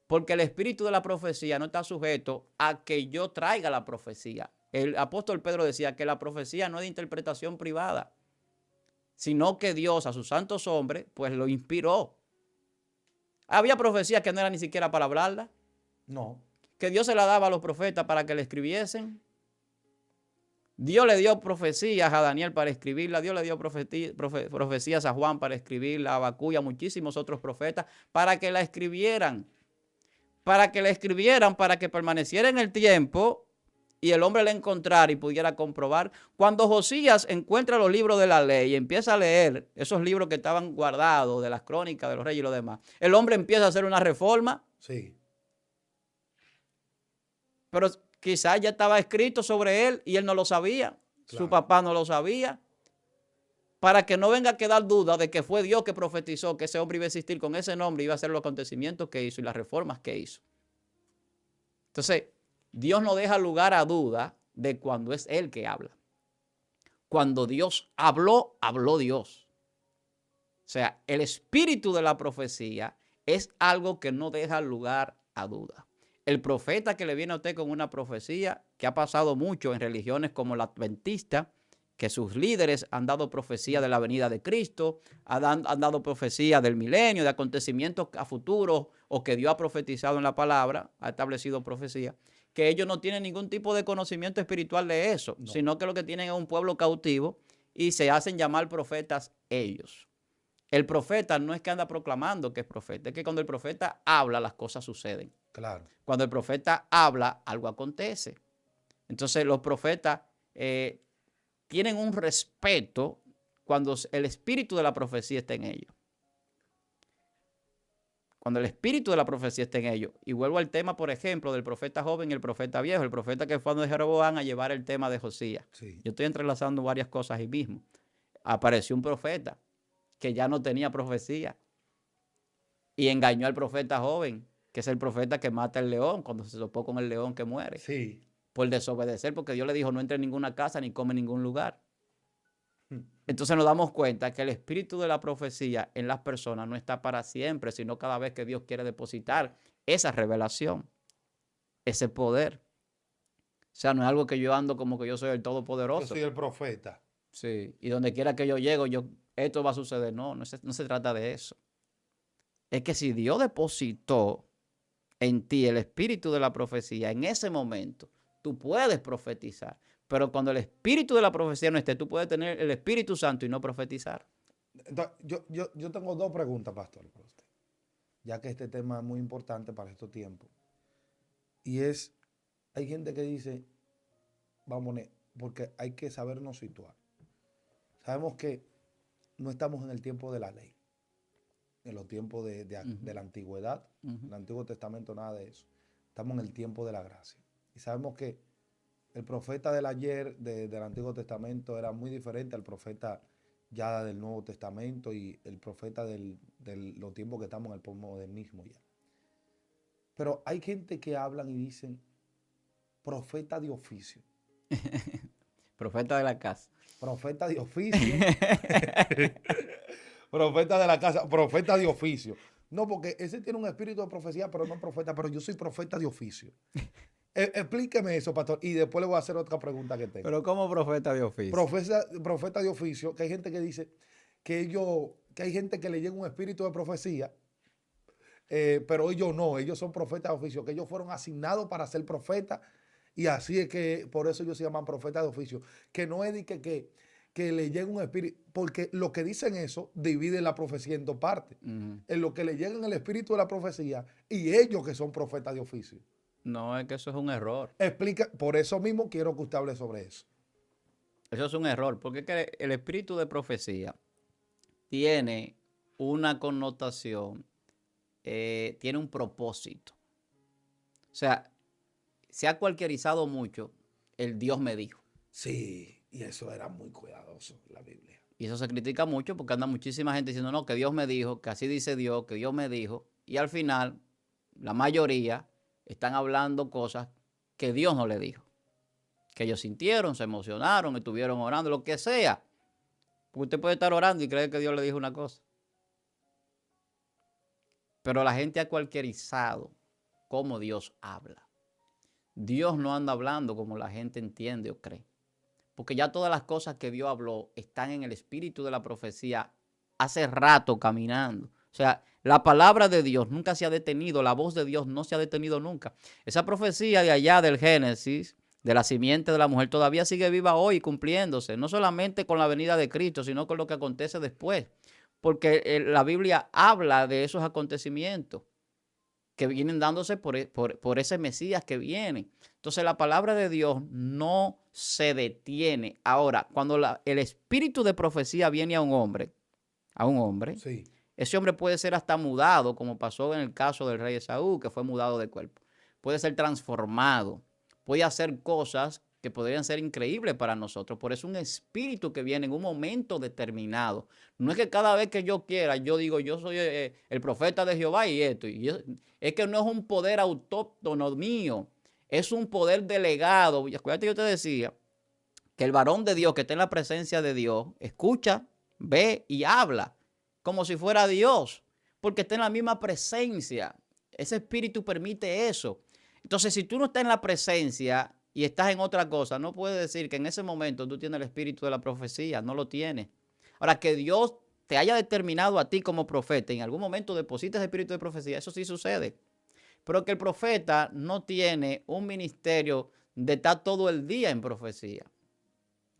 Porque el espíritu de la profecía no está sujeto a que yo traiga la profecía. El apóstol Pedro decía que la profecía no es de interpretación privada, sino que Dios a sus santos hombres pues lo inspiró. Había profecías que no eran ni siquiera para hablarla. No. Que Dios se la daba a los profetas para que le escribiesen. Dios le dio profecías a Daniel para escribirla. Dios le dio profecías a Juan para escribirla, a Habacuc y a muchísimos otros profetas para que la escribieran. Para que permaneciera en el tiempo y el hombre la encontrara y pudiera comprobar. Cuando Josías encuentra los libros de la ley y empieza a leer esos libros que estaban guardados de las crónicas de los reyes y lo demás, el hombre empieza a hacer una reforma. Sí. Pero quizás ya estaba escrito sobre él y él no lo sabía. Claro. Su papá no lo sabía. Para que no venga a quedar duda de que fue Dios que profetizó que ese hombre iba a existir con ese nombre, iba a hacer los acontecimientos que hizo y las reformas que hizo. Entonces, Dios no deja lugar a duda de cuando es Él que habla. Cuando Dios habló, habló Dios. O sea, el espíritu de la profecía es algo que no deja lugar a duda. El profeta que le viene a usted con una profecía, que ha pasado mucho en religiones como la adventista, que sus líderes han dado profecía de la venida de Cristo, han dado profecía del milenio, de acontecimientos a futuro, o que Dios ha profetizado en la palabra, ha establecido profecía, que ellos no tienen ningún tipo de conocimiento espiritual de eso, No. sino que lo que tienen es un pueblo cautivo y se hacen llamar profetas ellos. El profeta no es que anda proclamando que es profeta, es que cuando el profeta habla, las cosas suceden. Claro. Cuando el profeta habla, algo acontece. Entonces los profetas tienen un respeto cuando el espíritu de la profecía está en ellos. Cuando el espíritu de la profecía está en ellos. Y vuelvo al tema, por ejemplo, del profeta joven y el profeta viejo. El profeta que fue de Jeroboam a llevar el tema de Josías. Sí. Yo estoy entrelazando varias cosas ahí mismo. Apareció un profeta que ya no tenía profecía y engañó al profeta joven, que es el profeta que mata al león cuando se topó con el león que muere. Sí. Por desobedecer, porque Dios le dijo no entre en ninguna casa ni come en ningún lugar. Entonces nos damos cuenta que el espíritu de la profecía en las personas no está para siempre, sino cada vez que Dios quiere depositar esa revelación, ese poder. O sea, no es algo que yo ando como que yo soy el Yo todopoderoso. soy el profeta. Sí, y donde quiera que yo llego, esto va a suceder. No, no se trata de eso. Es que si Dios depositó en ti el espíritu de la profecía, en ese momento tú puedes profetizar. Pero cuando el espíritu de la profecía no esté, tú puedes tener el Espíritu Santo y no profetizar. Entonces, yo tengo dos preguntas, pastor, para usted, ya que este tema es muy importante para estos tiempos. Y es, hay gente que dice, vamos a poner, porque hay que sabernos situar. Sabemos que no estamos en el tiempo de la ley, en los tiempos de la antigüedad, el Antiguo Testamento, nada de eso. Estamos en el tiempo de la gracia. Y sabemos que el profeta del ayer del Antiguo Testamento era muy diferente al profeta ya del Nuevo Testamento y el profeta de los tiempos que estamos en el postmodernismo ya. Pero hay gente que hablan y dicen profeta de oficio. Profeta de la casa. Profeta de oficio. Profeta de la casa, profeta de oficio. No, porque ese tiene un espíritu de profecía, pero no profeta, pero yo soy profeta de oficio. Explíqueme eso, pastor, y después le voy a hacer otra pregunta que tengo. Pero ¿cómo profeta de oficio? Profeta de oficio, que hay gente que dice que hay gente que le llega un espíritu de profecía, pero ellos no, ellos son profetas de oficio, que ellos fueron asignados para ser profetas, y así es que por eso ellos se llaman profetas de oficio, que no es de que le llegue un espíritu, porque lo que dicen eso divide la profecía en dos partes, en lo que le llega el espíritu de la profecía y ellos que son profetas de oficio. No, es que eso es un error. Explica, por eso mismo quiero que usted hable sobre eso. Eso es un error, porque es que el espíritu de profecía tiene una connotación, tiene un propósito. O sea, se ha cualquierizado mucho el Dios me dijo. Sí, y eso era muy cuidadoso la Biblia. Y eso se critica mucho porque anda muchísima gente diciendo, no, que Dios me dijo, que así dice Dios, que Dios me dijo. Y al final, la mayoría están hablando cosas que Dios no le dijo. Que ellos sintieron, se emocionaron, estuvieron orando, lo que sea. Porque usted puede estar orando y creer que Dios le dijo una cosa. Pero la gente ha cualquierizado cómo Dios habla. Dios no anda hablando como la gente entiende o cree. Porque ya todas las cosas que Dios habló están en el espíritu de la profecía hace rato caminando. O sea, la palabra de Dios nunca se ha detenido, la voz de Dios no se ha detenido nunca. Esa profecía de allá del Génesis, de la simiente de la mujer, todavía sigue viva hoy cumpliéndose, no solamente con la venida de Cristo, sino con lo que acontece después. Porque la Biblia habla de esos acontecimientos que vienen dándose por ese Mesías que viene. Entonces la palabra de Dios no se detiene. Ahora, cuando el espíritu de profecía viene a un hombre, Sí. ese hombre puede ser hasta mudado, como pasó en el caso del rey Esaú, que fue mudado de cuerpo. Puede ser transformado, puede hacer cosas que podrían ser increíbles para nosotros. Por eso un espíritu que viene en un momento determinado. No es que cada vez que yo quiera, yo digo, yo soy el profeta de Jehová y esto. Es que no es un poder autóctono mío, es un poder delegado. Y acuérdate que yo te decía que el varón de Dios que está en la presencia de Dios escucha, ve y habla como si fuera Dios, porque está en la misma presencia. Ese espíritu permite eso. Entonces, si tú no estás en la presencia y estás en otra cosa, no puedes decir que en ese momento tú tienes el espíritu de la profecía, no lo tienes. Ahora, que Dios te haya determinado a ti como profeta, en algún momento depositas el espíritu de profecía, eso sí sucede. Pero que el profeta no tiene un ministerio de estar todo el día en profecía.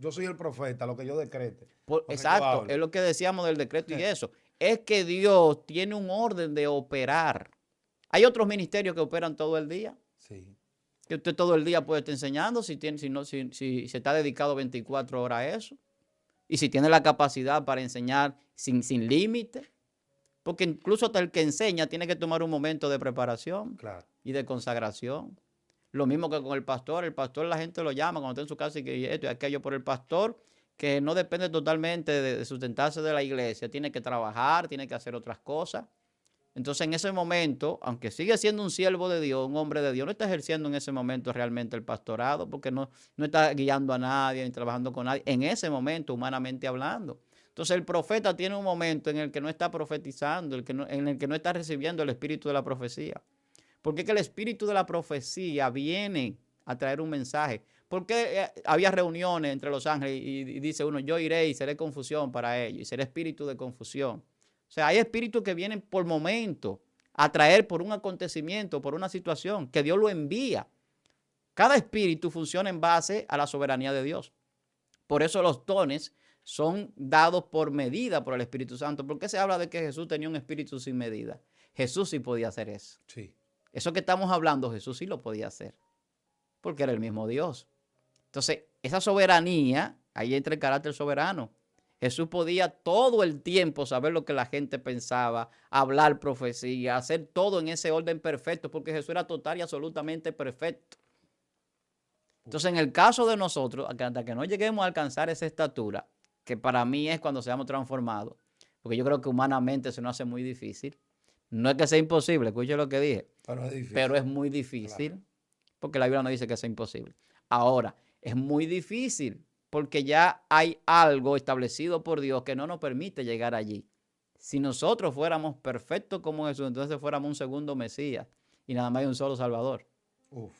Yo soy el profeta, lo que yo decrete. Exacto, es lo que decíamos del decreto y eso. Es que Dios tiene un orden de operar. Hay otros ministerios que operan todo el día. Sí. Que usted todo el día puede estar enseñando si se está dedicado 24 horas a eso. Y si tiene la capacidad para enseñar sin límite. Porque incluso hasta el que enseña tiene que tomar un momento de preparación y de consagración. Lo mismo que con el pastor. El pastor la gente lo llama cuando está en su casa y que esto y aquello por el pastor, que no depende totalmente de sustentarse de la iglesia. Tiene que trabajar, tiene que hacer otras cosas. Entonces en ese momento, aunque sigue siendo un siervo de Dios, un hombre de Dios, no está ejerciendo en ese momento realmente el pastorado porque no está guiando a nadie ni trabajando con nadie. En ese momento, humanamente hablando. Entonces el profeta tiene un momento en el que no está profetizando, en el que no está recibiendo el espíritu de la profecía. Porque es que el espíritu de la profecía viene a traer un mensaje. Porque había reuniones entre los ángeles y dice uno, yo iré y seré confusión para ellos y seré espíritu de confusión. O sea, hay espíritus que vienen por momento a traer por un acontecimiento, por una situación, que Dios lo envía. Cada espíritu funciona en base a la soberanía de Dios. Por eso los dones son dados por medida por el Espíritu Santo. ¿Por qué se habla de que Jesús tenía un espíritu sin medida? Jesús sí podía hacer eso. Sí. Eso que estamos hablando, Jesús sí lo podía hacer, porque era el mismo Dios. Entonces, esa soberanía, ahí entra el carácter soberano. Jesús podía todo el tiempo saber lo que la gente pensaba, hablar profecía, hacer todo en ese orden perfecto, porque Jesús era total y absolutamente perfecto. Entonces, en el caso de nosotros, hasta que no lleguemos a alcanzar esa estatura, que para mí es cuando seamos transformados, porque yo creo que humanamente se nos hace muy difícil. No es que sea imposible, escuche lo que dije, pero es muy difícil, claro, porque la Biblia no dice que sea imposible. Ahora, es muy difícil porque ya hay algo establecido por Dios que no nos permite llegar allí. Si nosotros fuéramos perfectos como Jesús, entonces fuéramos un segundo Mesías y nada más hay un solo Salvador. Uf.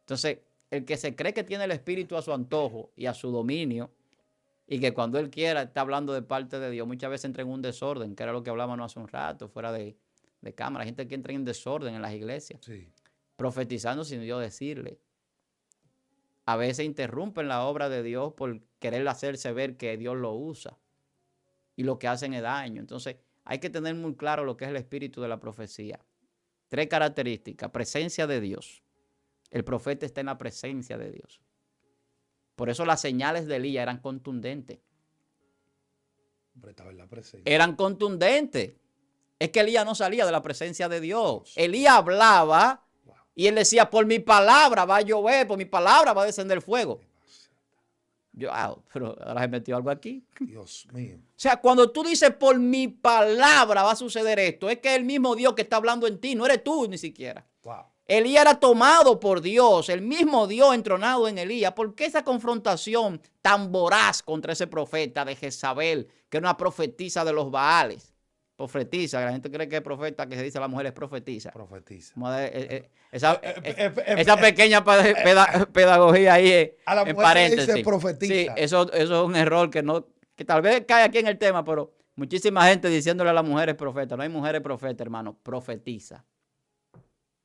Entonces, el que se cree que tiene el Espíritu a su antojo y a su dominio y que cuando él quiera está hablando de parte de Dios, muchas veces entra en un desorden, que era lo que hablábamos hace un rato, fuera de cámara. Hay gente que entra en desorden en las iglesias, sí, profetizando sin Dios decirle. A veces interrumpen la obra de Dios por querer hacerse ver que Dios lo usa y lo que hacen es daño. Entonces hay que tener muy claro lo que es el espíritu de la profecía. 3 características: presencia de Dios. El profeta está en la presencia de Dios. Por eso las señales de Elías eran contundentes. Estaba en la presencia. Eran contundentes. Es que Elías no salía de la presencia de Dios. Elías hablaba y él decía, por mi palabra va a llover, por mi palabra va a descender el fuego. Pero ahora se metió algo aquí. Dios mío. O sea, cuando tú dices, por mi palabra va a suceder esto, es que es el mismo Dios que está hablando en ti, no eres tú ni siquiera. Wow. Elías era tomado por Dios, el mismo Dios entronado en Elías. ¿Por qué esa confrontación tan voraz contra ese profeta de Jezabel, que era una profetisa de los Baales? Profetiza, la gente cree que es profeta, que se dice a la mujer es profetiza. Profetiza. Esa pequeña pedagogía ahí a la en mujer paréntesis. Se dice profetiza. Sí, eso es un error que tal vez cae aquí en el tema, pero muchísima gente diciéndole a la mujer es profeta. No hay mujeres profetas, hermano, profetiza.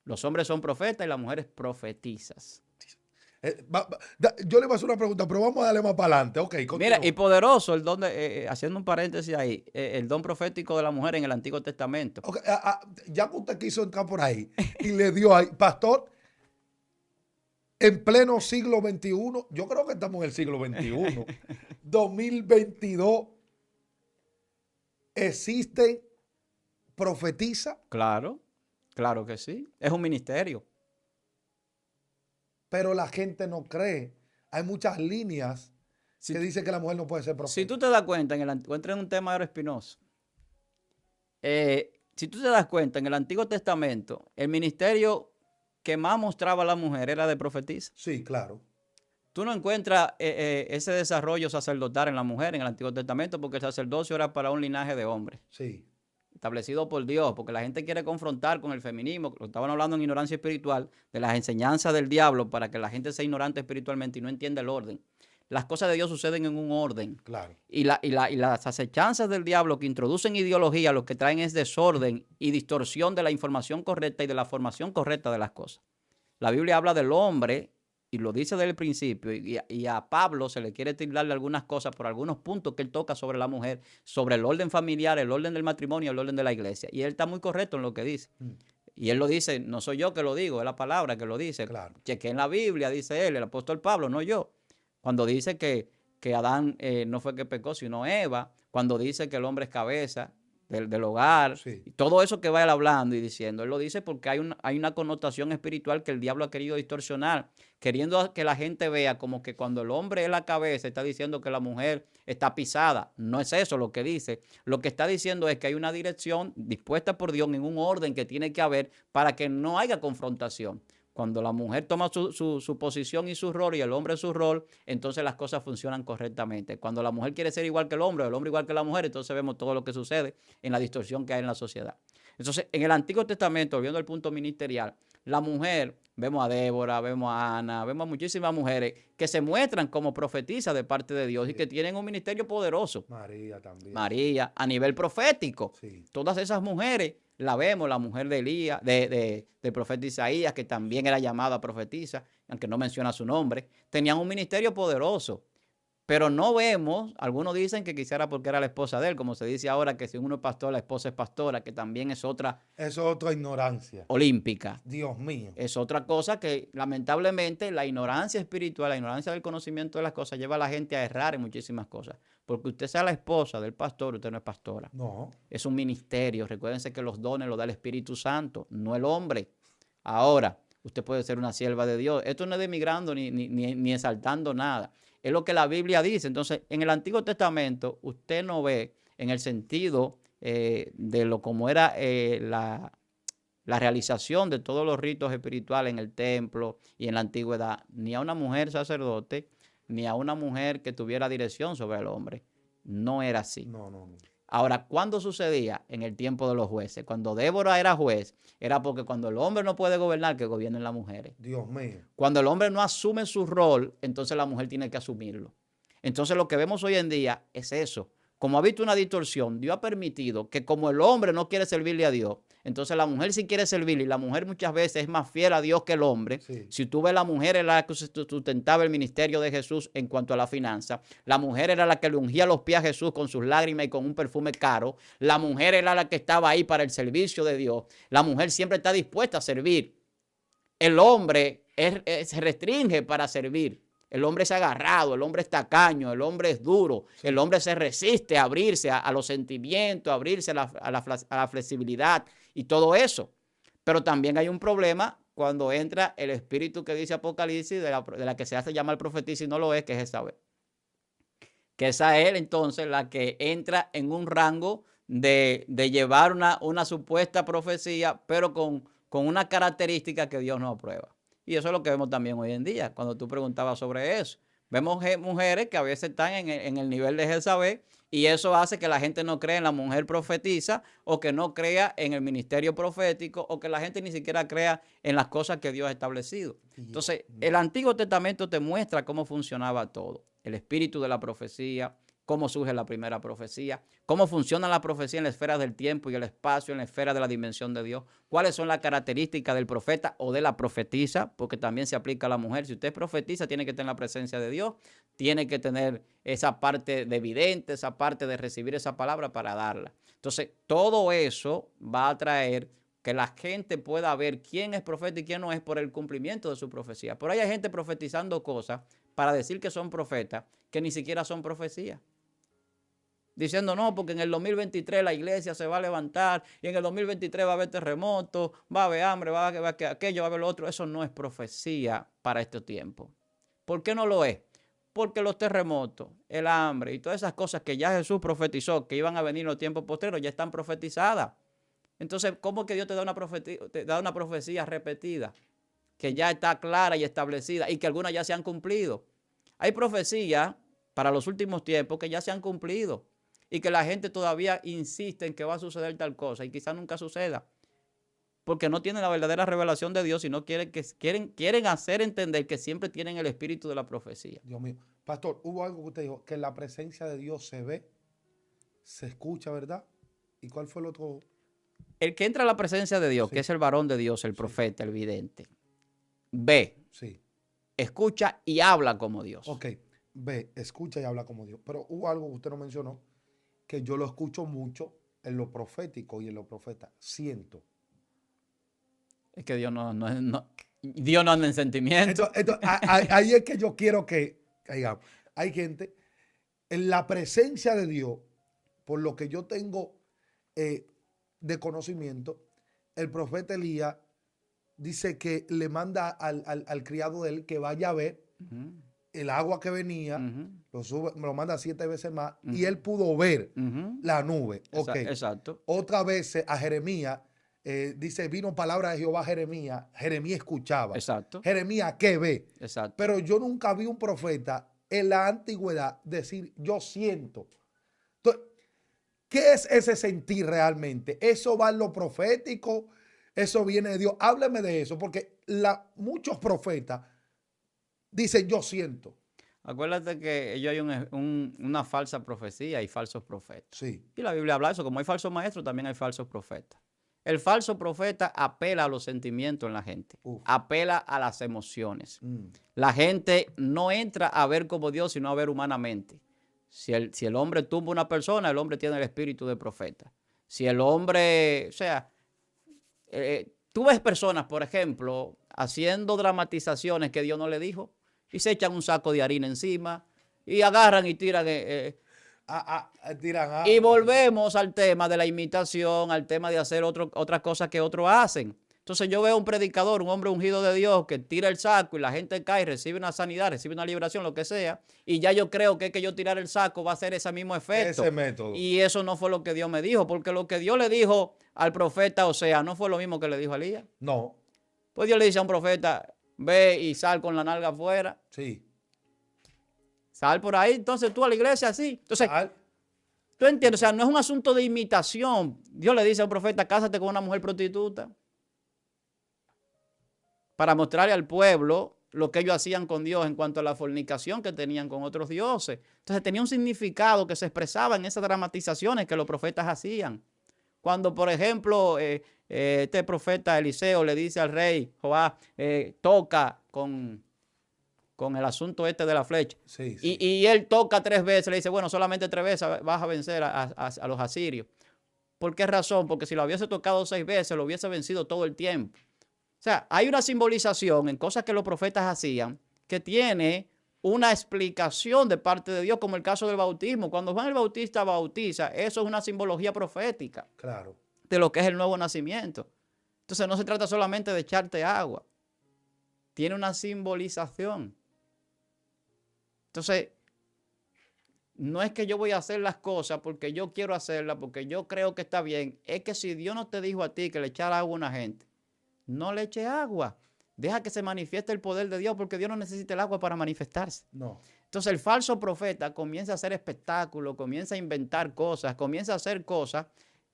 Los hombres son profetas y las mujeres profetizas. Yo le voy a hacer una pregunta, pero vamos a darle más para adelante. Okay, mira, y poderoso el don haciendo un paréntesis ahí, el don profético de la mujer en el Antiguo Testamento. Okay, ya que usted quiso entrar por ahí y le dio ahí, pastor, en pleno siglo XXI, yo creo que estamos en el siglo XXI, 2022, ¿existen profetizas? Claro, claro que sí, es un ministerio. Pero la gente no cree. Hay muchas líneas que dicen que la mujer no puede ser profeta. Si tú te das cuenta, entré en un tema ahora espinoso. Si tú te das cuenta, en el Antiguo Testamento, el ministerio que más mostraba a la mujer era de profetisa. Sí, claro. tú no encuentras ese desarrollo sacerdotal en la mujer en el Antiguo Testamento, porque el sacerdocio era para un linaje de hombres. Sí. Establecido por Dios, porque la gente quiere confrontar con el feminismo, lo estaban hablando en ignorancia espiritual, de las enseñanzas del diablo para que la gente sea ignorante espiritualmente y no entienda el orden. Las cosas de Dios suceden en un orden. Claro. Y las acechanzas del diablo que introducen ideología lo que traen es desorden y distorsión de la información correcta y de la formación correcta de las cosas. La Biblia habla del hombre y lo dice desde el principio, y a Pablo se le quiere tirarle algunas cosas por algunos puntos que él toca sobre la mujer, sobre el orden familiar, el orden del matrimonio, el orden de la iglesia. Y él está muy correcto en lo que dice. Y él lo dice, no soy yo que lo digo, es la palabra que lo dice. Claro. Cheque en la Biblia, dice él, el apóstol Pablo, no yo. Cuando dice que Adán no fue que pecó, sino Eva. Cuando dice que el hombre es cabeza del hogar. Sí. Todo eso que va él hablando y diciendo, él lo dice porque hay una connotación espiritual que el diablo ha querido distorsionar, queriendo que la gente vea como que cuando el hombre es la cabeza, está diciendo que la mujer está pisada. No es eso lo que dice. Lo que está diciendo es que hay una dirección dispuesta por Dios en un orden que tiene que haber para que no haya confrontación. Cuando la mujer toma su posición y su rol y el hombre su rol, entonces las cosas funcionan correctamente. Cuando la mujer quiere ser igual que el hombre igual que la mujer, entonces vemos todo lo que sucede en la distorsión que hay en la sociedad. Entonces, en el Antiguo Testamento, volviendo al punto ministerial, la mujer, vemos a Débora, vemos a Ana, vemos a muchísimas mujeres que se muestran como profetisas de parte de Dios y que tienen un ministerio poderoso. María también. María, a nivel profético. Sí. Todas esas mujeres la vemos, la mujer de Elías, del profeta Isaías, que también era llamada profetisa, aunque no menciona su nombre, tenían un ministerio poderoso. Pero no vemos, algunos dicen que quizá era porque era la esposa de él, como se dice ahora que si uno es pastor, la esposa es pastora, que también es otra Eso es otra ignorancia. olímpica. Dios mío. Es otra cosa que lamentablemente la ignorancia espiritual, la ignorancia del conocimiento de las cosas lleva a la gente a errar en muchísimas cosas. Porque usted sea la esposa del pastor, usted no es pastora. No. Es un ministerio. Recuérdense que los dones los da el Espíritu Santo, no el hombre. Ahora, usted puede ser una sierva de Dios. Esto no es demigrando ni exaltando nada. Es lo que la Biblia dice. Entonces, en el Antiguo Testamento, usted no ve en el sentido de lo como era la realización de todos los ritos espirituales en el templo y en la antigüedad, ni a una mujer sacerdote, ni a una mujer que tuviera dirección sobre el hombre. No era así. No. Ahora, ¿cuándo sucedía? En el tiempo de los jueces. Cuando Débora era juez, era porque cuando el hombre no puede gobernar, que gobiernen las mujeres. Dios mío. Cuando el hombre no asume su rol, entonces la mujer tiene que asumirlo. Entonces lo que vemos hoy en día es eso. Como ha visto una distorsión, Dios ha permitido que como el hombre no quiere servirle a Dios, entonces la mujer sí quiere servirle, y la mujer muchas veces es más fiel a Dios que el hombre. Sí. Si tú ves, la mujer era la que sustentaba el ministerio de Jesús en cuanto a la finanza. La mujer era la que le ungía los pies a Jesús con sus lágrimas y con un perfume caro. La mujer era la que estaba ahí para el servicio de Dios. La mujer siempre está dispuesta a servir. El hombre se restringe para servir. El hombre es agarrado, el hombre es tacaño, el hombre es duro, el hombre se resiste a abrirse a los sentimientos, a abrirse a la flexibilidad y todo eso. Pero también hay un problema cuando entra el espíritu que dice Apocalipsis, de la que se hace llamar profetisa y no lo es, que es Jezabel. Que esa es entonces la que entra en un rango de llevar una supuesta profecía, pero con una característica que Dios no aprueba. Y eso es lo que vemos también hoy en día, cuando tú preguntabas sobre eso. Vemos mujeres que a veces están en el nivel de Jezabel y eso hace que la gente no crea en la mujer profetiza o que no crea en el ministerio profético o que la gente ni siquiera crea en las cosas que Dios ha establecido. Entonces, el Antiguo Testamento te muestra cómo funcionaba todo. El espíritu de la profecía, cómo surge la primera profecía, cómo funciona la profecía en la esfera del tiempo y el espacio, en la esfera de la dimensión de Dios, cuáles son las características del profeta o de la profetisa, porque también se aplica a la mujer. Si usted profetiza, tiene que tener la presencia de Dios, tiene que tener esa parte de evidente, esa parte de recibir esa palabra para darla. Entonces, todo eso va a traer que la gente pueda ver quién es profeta y quién no es por el cumplimiento de su profecía. Pero hay gente profetizando cosas para decir que son profetas que ni siquiera son profecías. Diciendo no, porque en el 2023 la iglesia se va a levantar y en el 2023 va a haber terremotos, va a haber hambre, va a haber aquello, va a haber lo otro. Eso no es profecía para este tiempo. ¿Por qué no lo es? Porque los terremotos, el hambre y todas esas cosas que ya Jesús profetizó que iban a venir en los tiempos posteriores ya están profetizadas. Entonces, ¿cómo que Dios te da una profecía repetida que ya está clara y establecida y que algunas ya se han cumplido? Hay profecías para los últimos tiempos que ya se han cumplido y que la gente todavía insiste en que va a suceder tal cosa y quizás nunca suceda. Porque no tienen la verdadera revelación de Dios y no quieren hacer entender que siempre tienen el espíritu de la profecía. Dios mío. Pastor, hubo algo que usted dijo, que la presencia de Dios se ve, se escucha, ¿verdad? ¿Y cuál fue el otro? El que entra a la presencia de Dios, Sí. que es el varón de Dios, el Sí. profeta, el vidente, ve, Sí. escucha y habla como Dios. Ok, ve, escucha y habla como Dios. Pero hubo algo que usted no mencionó, que yo lo escucho mucho en lo profético y en lo profeta. Siento. Es que Dios Dios no anda en sentimiento. Ahí es que yo quiero que caigamos. Hay gente en la presencia de Dios, por lo que yo tengo de conocimiento, el profeta Elías dice que le manda al criado de él que vaya a ver Ujú, el agua que venía, ujú, me lo manda 7 veces más, y ujú, él pudo ver ujú. la nube. Ok. Exacto. Otra vez a Jeremías, dice, vino palabra de Jehová a Jeremías, Jeremías escuchaba. Exacto. Jeremías, ¿qué ve? Exacto. Pero yo nunca vi un profeta en la antigüedad decir, yo siento. Entonces, ¿qué es ese sentir realmente? ¿Eso va en lo profético? ¿Eso viene de Dios? Hábleme de eso, porque muchos profetas dicen, yo siento. Acuérdate que ellos hay una falsa profecía y falsos profetas. Sí. Y la Biblia habla de eso. Como hay falsos maestros, también hay falsos profetas. El falso profeta apela a los sentimientos en la gente. Uf. Apela a las emociones. Mm. La gente no entra a ver como Dios, sino a ver humanamente. Si el hombre tumba a una persona, el hombre tiene el espíritu de profeta. Si el hombre, o sea, tú ves personas, por ejemplo, haciendo dramatizaciones que Dios no le dijo y se echan un saco de harina encima y agarran y tiran. Tiran Y volvemos al tema de la imitación, al tema de hacer otras cosas que otros hacen. Entonces yo veo un predicador, un hombre ungido de Dios, que tira el saco y la gente cae, recibe una sanidad, recibe una liberación, lo que sea, y ya yo creo que yo tirar el saco va a hacer ese mismo efecto. Ese método. Y eso no fue lo que Dios me dijo, porque lo que Dios le dijo al profeta Osea no fue lo mismo que le dijo a Elías. No. Pues Dios le dice a un profeta, ve y sal con la nalga afuera. Sí. Sal por ahí, entonces tú a la iglesia así. Entonces, ¿tú entiendes? O sea, no es un asunto de imitación. Dios le dice a un profeta, cásate con una mujer prostituta. Para mostrarle al pueblo lo que ellos hacían con Dios en cuanto a la fornicación que tenían con otros dioses. Entonces tenía un significado que se expresaba en esas dramatizaciones que los profetas hacían. Cuando, por ejemplo, este profeta Eliseo le dice al rey Joab, toca con el asunto este de la flecha. Sí, sí. Y él toca 3 veces, le dice, bueno, solamente 3 veces vas a vencer a los asirios. ¿Por qué razón? Porque si lo hubiese tocado 6 veces, lo hubiese vencido todo el tiempo. O sea, hay una simbolización en cosas que los profetas hacían que tiene una explicación de parte de Dios, como el caso del bautismo. Cuando Juan el Bautista bautiza, eso es una simbología profética. Claro. De lo que es el nuevo nacimiento. Entonces no se trata solamente de echarte agua. Tiene una simbolización. Entonces, no es que yo voy a hacer las cosas porque yo quiero hacerlas, porque yo creo que está bien. Es que si Dios no te dijo a ti que le echara agua a una gente, no le eche agua. Deja que se manifieste el poder de Dios, porque Dios no necesita el agua para manifestarse. No. Entonces el falso profeta comienza a hacer espectáculos, comienza a inventar cosas, comienza a hacer cosas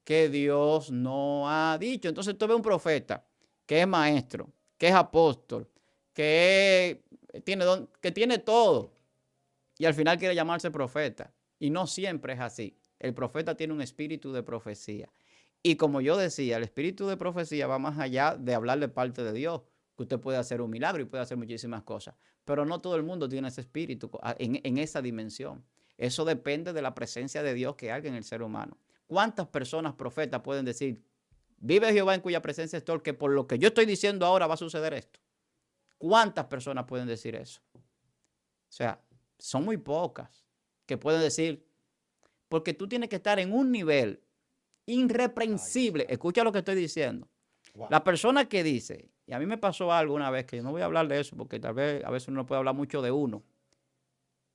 que Dios no ha dicho. Entonces tú ves un profeta que es maestro, que es apóstol, que tiene todo, y al final quiere llamarse profeta. Y no siempre es así. El profeta tiene un espíritu de profecía. Y como yo decía, el espíritu de profecía va más allá de hablar de parte de Dios, que usted puede hacer un milagro y puede hacer muchísimas cosas. Pero no todo el mundo tiene ese espíritu en esa dimensión. Eso depende de la presencia de Dios que hay en el ser humano. ¿Cuántas personas profetas pueden decir, vive Jehová en cuya presencia estoy, que por lo que yo estoy diciendo ahora va a suceder esto? ¿Cuántas personas pueden decir eso? O sea, son muy pocas que pueden decir, porque tú tienes que estar en un nivel irreprensible. Escucha lo que estoy diciendo. Wow. La persona que dice, y a mí me pasó algo una vez, que yo no voy a hablar de eso, porque tal vez a veces uno no puede hablar mucho de uno,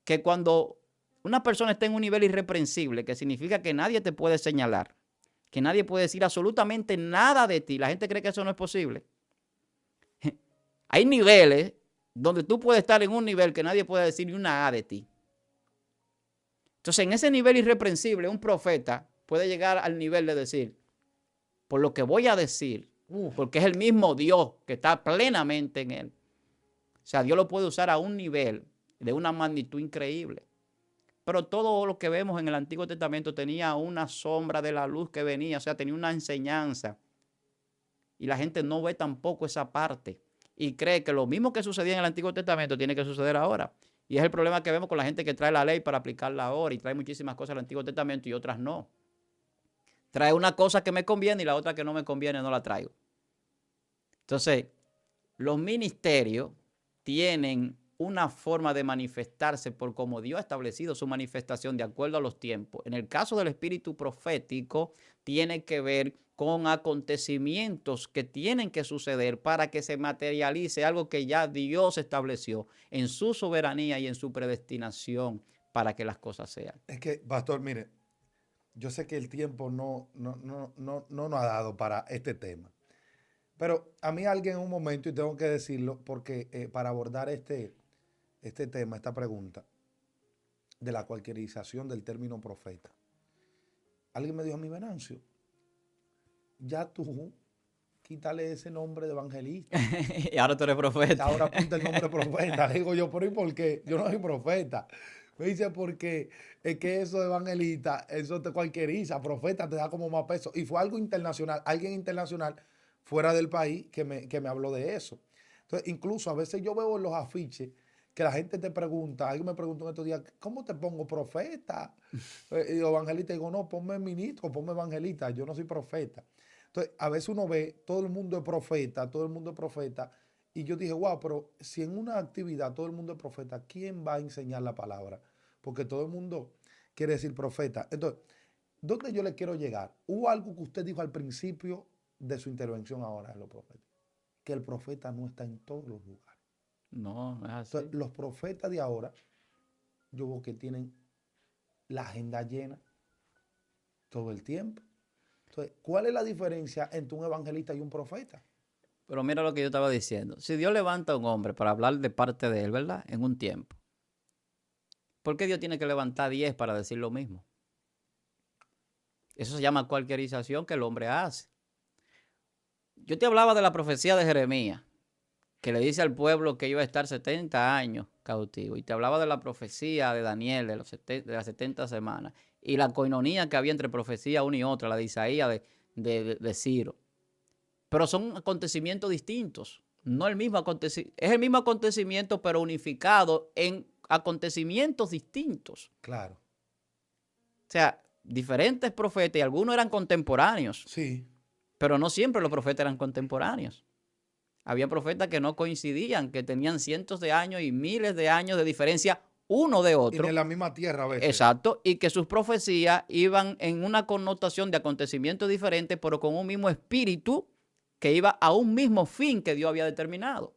que cuando una persona está en un nivel irreprensible, que significa que nadie te puede señalar, que nadie puede decir absolutamente nada de ti, la gente cree que eso no es posible. Hay niveles donde tú puedes estar en un nivel que nadie puede decir ni una A de ti. Entonces, en ese nivel irreprensible, un profeta puede llegar al nivel de decir, por lo que voy a decir, porque es el mismo Dios que está plenamente en él. O sea, Dios lo puede usar a un nivel de una magnitud increíble. Pero todo lo que vemos en el Antiguo Testamento tenía una sombra de la luz que venía, o sea, tenía una enseñanza. Y la gente no ve tampoco esa parte. Y cree que lo mismo que sucedía en el Antiguo Testamento tiene que suceder ahora. Y es el problema que vemos con la gente que trae la ley para aplicarla ahora y trae muchísimas cosas al Antiguo Testamento y otras no. Trae una cosa que me conviene y la otra que no me conviene no la traigo. Entonces, los ministerios tienen una forma de manifestarse por cómo Dios ha establecido su manifestación de acuerdo a los tiempos. En el caso del espíritu profético, tiene que ver con acontecimientos que tienen que suceder para que se materialice algo que ya Dios estableció en su soberanía y en su predestinación para que las cosas sean. Es que, pastor, mire, yo sé que el tiempo no nos ha dado para este tema. Pero a mí alguien en un momento, y tengo que decirlo, porque para abordar este tema, esta pregunta, de la cualquierización del término profeta, alguien me dijo a mí, Venancio, ya tú quítale ese nombre de evangelista. Y ahora tú eres profeta. Ahora ponte el nombre de profeta. Le digo yo, pero ¿y por qué? Yo no soy profeta. Me dice, porque es que eso de evangelista, eso te cualquieriza, profeta te da como más peso. Y fue algo internacional, alguien internacional fuera del país que me habló de eso. Entonces, incluso a veces yo veo en los afiches que la gente te pregunta, alguien me preguntó en estos días, ¿cómo te pongo profeta? Y evangelista, digo, no, ponme ministro, ponme evangelista, yo no soy profeta. Entonces, a veces uno ve, todo el mundo es profeta, todo el mundo es profeta. Y yo dije, wow, pero si en una actividad todo el mundo es profeta, ¿quién va a enseñar la palabra? Porque todo el mundo quiere decir profeta. Entonces, ¿dónde yo le quiero llegar? Hubo algo que usted dijo al principio de su intervención ahora en los profetas, que el profeta no está en todos los lugares. No, no es así. Entonces, los profetas de ahora, yo veo que tienen la agenda llena todo el tiempo. Entonces, ¿cuál es la diferencia entre un evangelista y un profeta? Pero mira lo que yo estaba diciendo. Si Dios levanta a un hombre para hablar de parte de él, ¿verdad? En un tiempo. ¿Por qué Dios tiene que levantar 10 para decir lo mismo? Eso se llama cualquierización que el hombre hace. Yo te hablaba de la profecía de Jeremías, que le dice al pueblo que iba a estar 70 años cautivo. Y te hablaba de la profecía de Daniel, de las 70 semanas. Y la coinonía que había entre profecía una y otra, la de Isaías, de Ciro. Pero son acontecimientos distintos. No el mismo acontecimiento. Es el mismo acontecimiento, pero unificado en acontecimientos distintos. Claro. O sea, diferentes profetas y algunos eran contemporáneos. Sí. Pero no siempre los profetas eran contemporáneos. Había profetas que no coincidían, que tenían cientos de años y miles de años de diferencia uno de otro. Y en la misma tierra a veces. Exacto, y que sus profecías iban en una connotación de acontecimientos diferentes, pero con un mismo espíritu que iba a un mismo fin que Dios había determinado.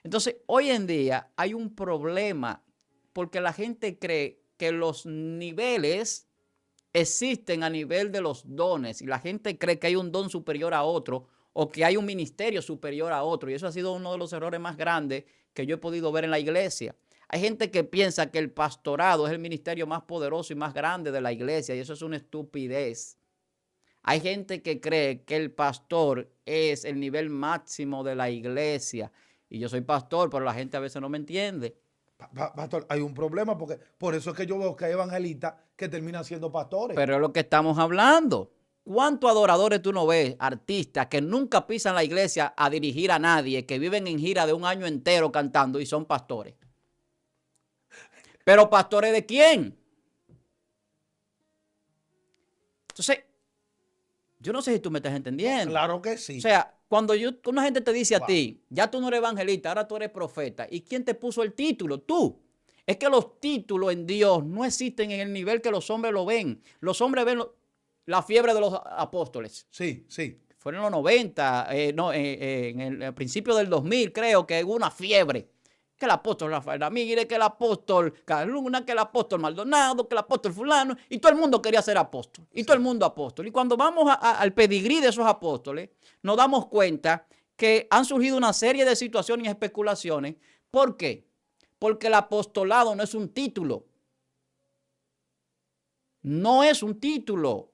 Entonces, hoy en día hay un problema porque la gente cree que los niveles existen a nivel de los dones y la gente cree que hay un don superior a otro o que hay un ministerio superior a otro. Y eso ha sido uno de los errores más grandes que yo he podido ver en la iglesia. Hay gente que piensa que el pastorado es el ministerio más poderoso y más grande de la iglesia y eso es una estupidez. Hay gente que cree que el pastor es el nivel máximo de la iglesia. Y yo soy pastor, pero la gente a veces no me entiende. Pastor, hay un problema porque por eso es que yo veo que hay evangelistas que terminan siendo pastores. Pero es lo que estamos hablando. ¿Cuántos adoradores tú no ves, artistas, que nunca pisan la iglesia a dirigir a nadie, que viven en gira de un año entero cantando y son pastores? ¿Pero pastores de quién? Entonces, yo no sé si tú me estás entendiendo. Claro que sí. O sea, cuando una gente te dice a ti, ya tú no eres evangelista, ahora tú eres profeta. ¿Y quién te puso el título? Tú. Es que los títulos en Dios no existen en el nivel que los hombres lo ven. Los hombres ven la fiebre de los apóstoles. Sí, sí. Fueron en los 90, en el principio del 2000, creo que hubo una fiebre. Que el apóstol Rafael Ramírez, que el apóstol Carluna, que el apóstol Maldonado, que el apóstol fulano, y todo el mundo quería ser apóstol, y todo el mundo apóstol. Y cuando vamos al pedigrí de esos apóstoles, nos damos cuenta que han surgido una serie de situaciones y especulaciones ¿Por qué? Porque el apostolado no es un título. No es un título.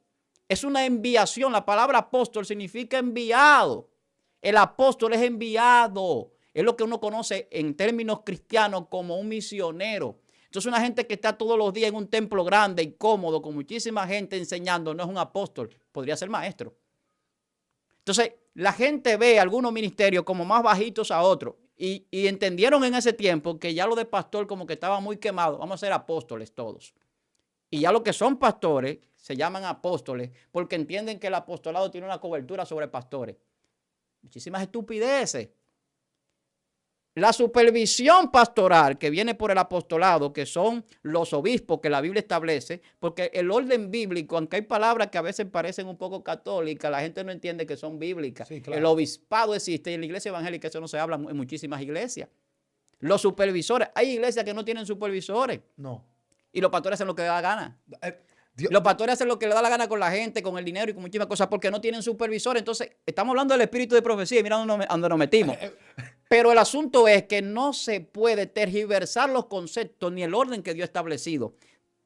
Es una enviación. La palabra apóstol significa enviado. El apóstol es enviado. Es lo que uno conoce en términos cristianos como un misionero. Entonces una gente que está todos los días en un templo grande y cómodo, con muchísima gente enseñando, no es un apóstol. Podría ser maestro. Entonces la gente ve algunos ministerios como más bajitos a otros. Y entendieron en ese tiempo que ya lo de pastor como que estaba muy quemado. Vamos a ser apóstoles todos. Y ya los que son pastores se llaman apóstoles porque entienden que el apostolado tiene una cobertura sobre pastores. Muchísimas estupideces. La supervisión pastoral que viene por el apostolado, que son los obispos que la Biblia establece, porque el orden bíblico, aunque hay palabras que a veces parecen un poco católicas, la gente no entiende que son bíblicas. Sí, claro. El obispado existe y en la iglesia evangélica eso no se habla en muchísimas iglesias. Los supervisores, hay iglesias que no tienen supervisores. No. Y los pastores hacen lo que les da la gana. Dios, Los pastores hacen lo que les da la gana con la gente, con el dinero y con muchísimas cosas porque no tienen supervisor. Entonces, estamos hablando del espíritu de profecía y mira dónde nos metimos. Pero el asunto es que no se puede tergiversar los conceptos ni el orden que Dios ha establecido.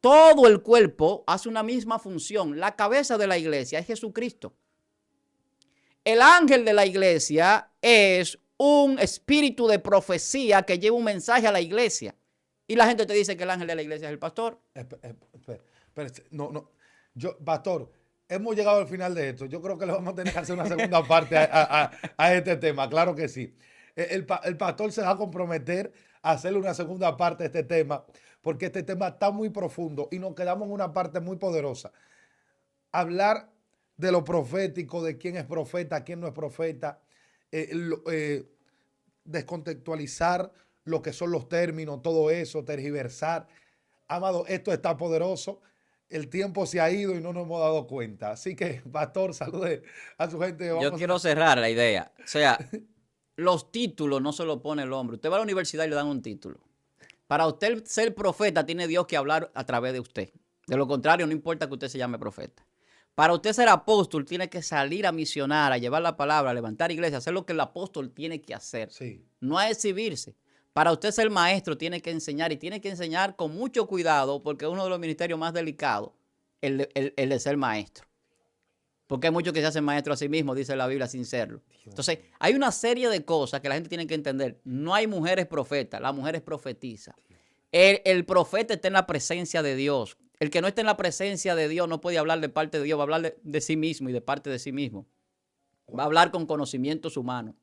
Todo el cuerpo hace una misma función. La cabeza de la iglesia es Jesucristo. El ángel de la iglesia es un espíritu de profecía que lleva un mensaje a la iglesia. Y la gente te dice que el ángel de la iglesia es el pastor. No. Pastor, hemos llegado al final de esto. Yo creo que le vamos a tener que hacer una segunda parte a este tema. Claro que sí. El pastor se va a comprometer a hacerle una segunda parte a este tema, porque este tema está muy profundo y nos quedamos en una parte muy poderosa. Hablar de lo profético, de quién es profeta, quién no es profeta, descontextualizar lo que son los términos, todo eso, tergiversar. Amado, esto está poderoso. El tiempo se ha ido y no nos hemos dado cuenta. Así que, pastor, salude a su gente. Yo quiero cerrar la idea. O sea, los títulos no se los pone el hombre. Usted va a la universidad y le dan un título. Para usted ser profeta, tiene Dios que hablar a través de usted. De lo contrario, no importa que usted se llame profeta. Para usted ser apóstol, tiene que salir a misionar, a llevar la palabra, a levantar iglesias, hacer lo que el apóstol tiene que hacer. Sí. No a exhibirse. Para usted ser maestro, tiene que enseñar y tiene que enseñar con mucho cuidado porque es uno de los ministerios más delicados, el de ser maestro. Porque hay muchos que se hacen maestros a sí mismos, dice la Biblia, sin serlo. Entonces, hay una serie de cosas que la gente tiene que entender. No hay mujeres profetas, la mujer es profetisa. El profeta está en la presencia de Dios. El que no está en la presencia de Dios no puede hablar de parte de Dios, va a hablar de sí mismo y de parte de sí mismo. Va a hablar con conocimientos humanos.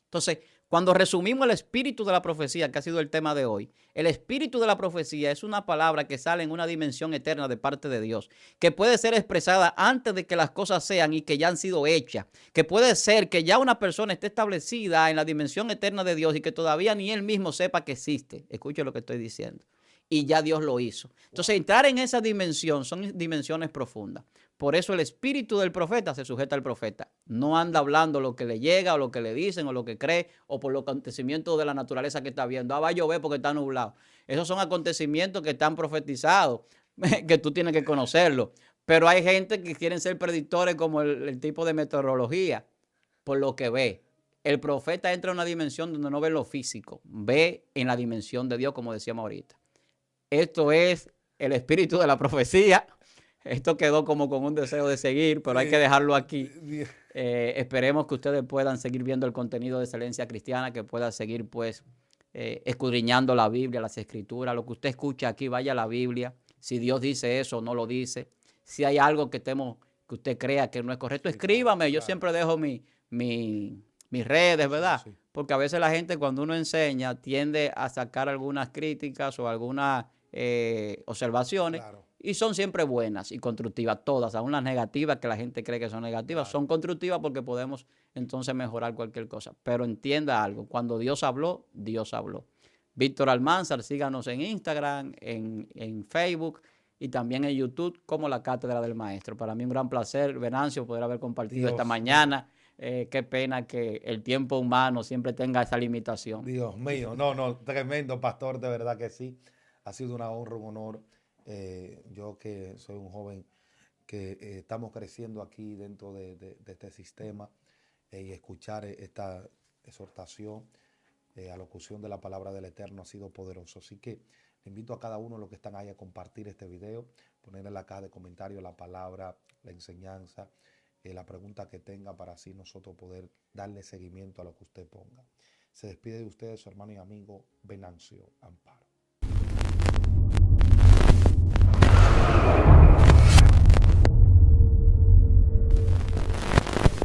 Entonces, cuando resumimos el espíritu de la profecía, que ha sido el tema de hoy, el espíritu de la profecía es una palabra que sale en una dimensión eterna de parte de Dios, que puede ser expresada antes de que las cosas sean y que ya han sido hechas, que puede ser que ya una persona esté establecida en la dimensión eterna de Dios y que todavía ni él mismo sepa que existe. Escuche lo que estoy diciendo. Y ya Dios lo hizo. Entonces, entrar en esa dimensión son dimensiones profundas. Por eso el espíritu del profeta se sujeta al profeta. No anda hablando lo que le llega o lo que le dicen o lo que cree o por los acontecimientos de la naturaleza que está viendo. Va a llover porque está nublado. Esos son acontecimientos que están profetizados, que tú tienes que conocerlo. Pero hay gente que quieren ser predictores como el tipo de meteorología, por lo que ve. El profeta entra en una dimensión donde no ve lo físico, ve en la dimensión de Dios, como decíamos ahorita. Esto es el espíritu de la profecía. Esto quedó como con un deseo de seguir, pero hay que dejarlo aquí. Esperemos que ustedes puedan seguir viendo el contenido de Excelencia Cristiana, que puedan seguir pues escudriñando la Biblia, las Escrituras. Lo que usted escucha aquí, vaya a la Biblia. Si Dios dice eso o no lo dice. Si hay algo que usted crea que no es correcto, escríbame. Claro. Yo siempre dejo mis redes, ¿verdad? Sí. Porque a veces la gente cuando uno enseña tiende a sacar algunas críticas o algunas observaciones. Claro. Y son siempre buenas y constructivas, todas, aún las negativas que la gente cree que son negativas, claro, son constructivas porque podemos entonces mejorar cualquier cosa. Pero entienda algo, cuando Dios habló, Dios habló. Víctor Almanzar, síganos en Instagram, en Facebook y también en YouTube como La Cátedra del Maestro. Para mí un gran placer, Venancio, poder haber compartido esta mañana. Qué pena que el tiempo humano siempre tenga esa limitación. Dios mío, no, tremendo, pastor, de verdad que sí. Ha sido una honra, un honor. Yo que soy un joven que estamos creciendo aquí dentro de este sistema y escuchar esta exhortación alocución de la palabra del Eterno ha sido poderoso. Así que le invito a cada uno de los que están ahí a compartir este video, poner en la caja de comentarios la palabra, la enseñanza, la pregunta que tenga para así nosotros poder darle seguimiento a lo que usted ponga. Se despide de ustedes su hermano y amigo Venancio Amparo.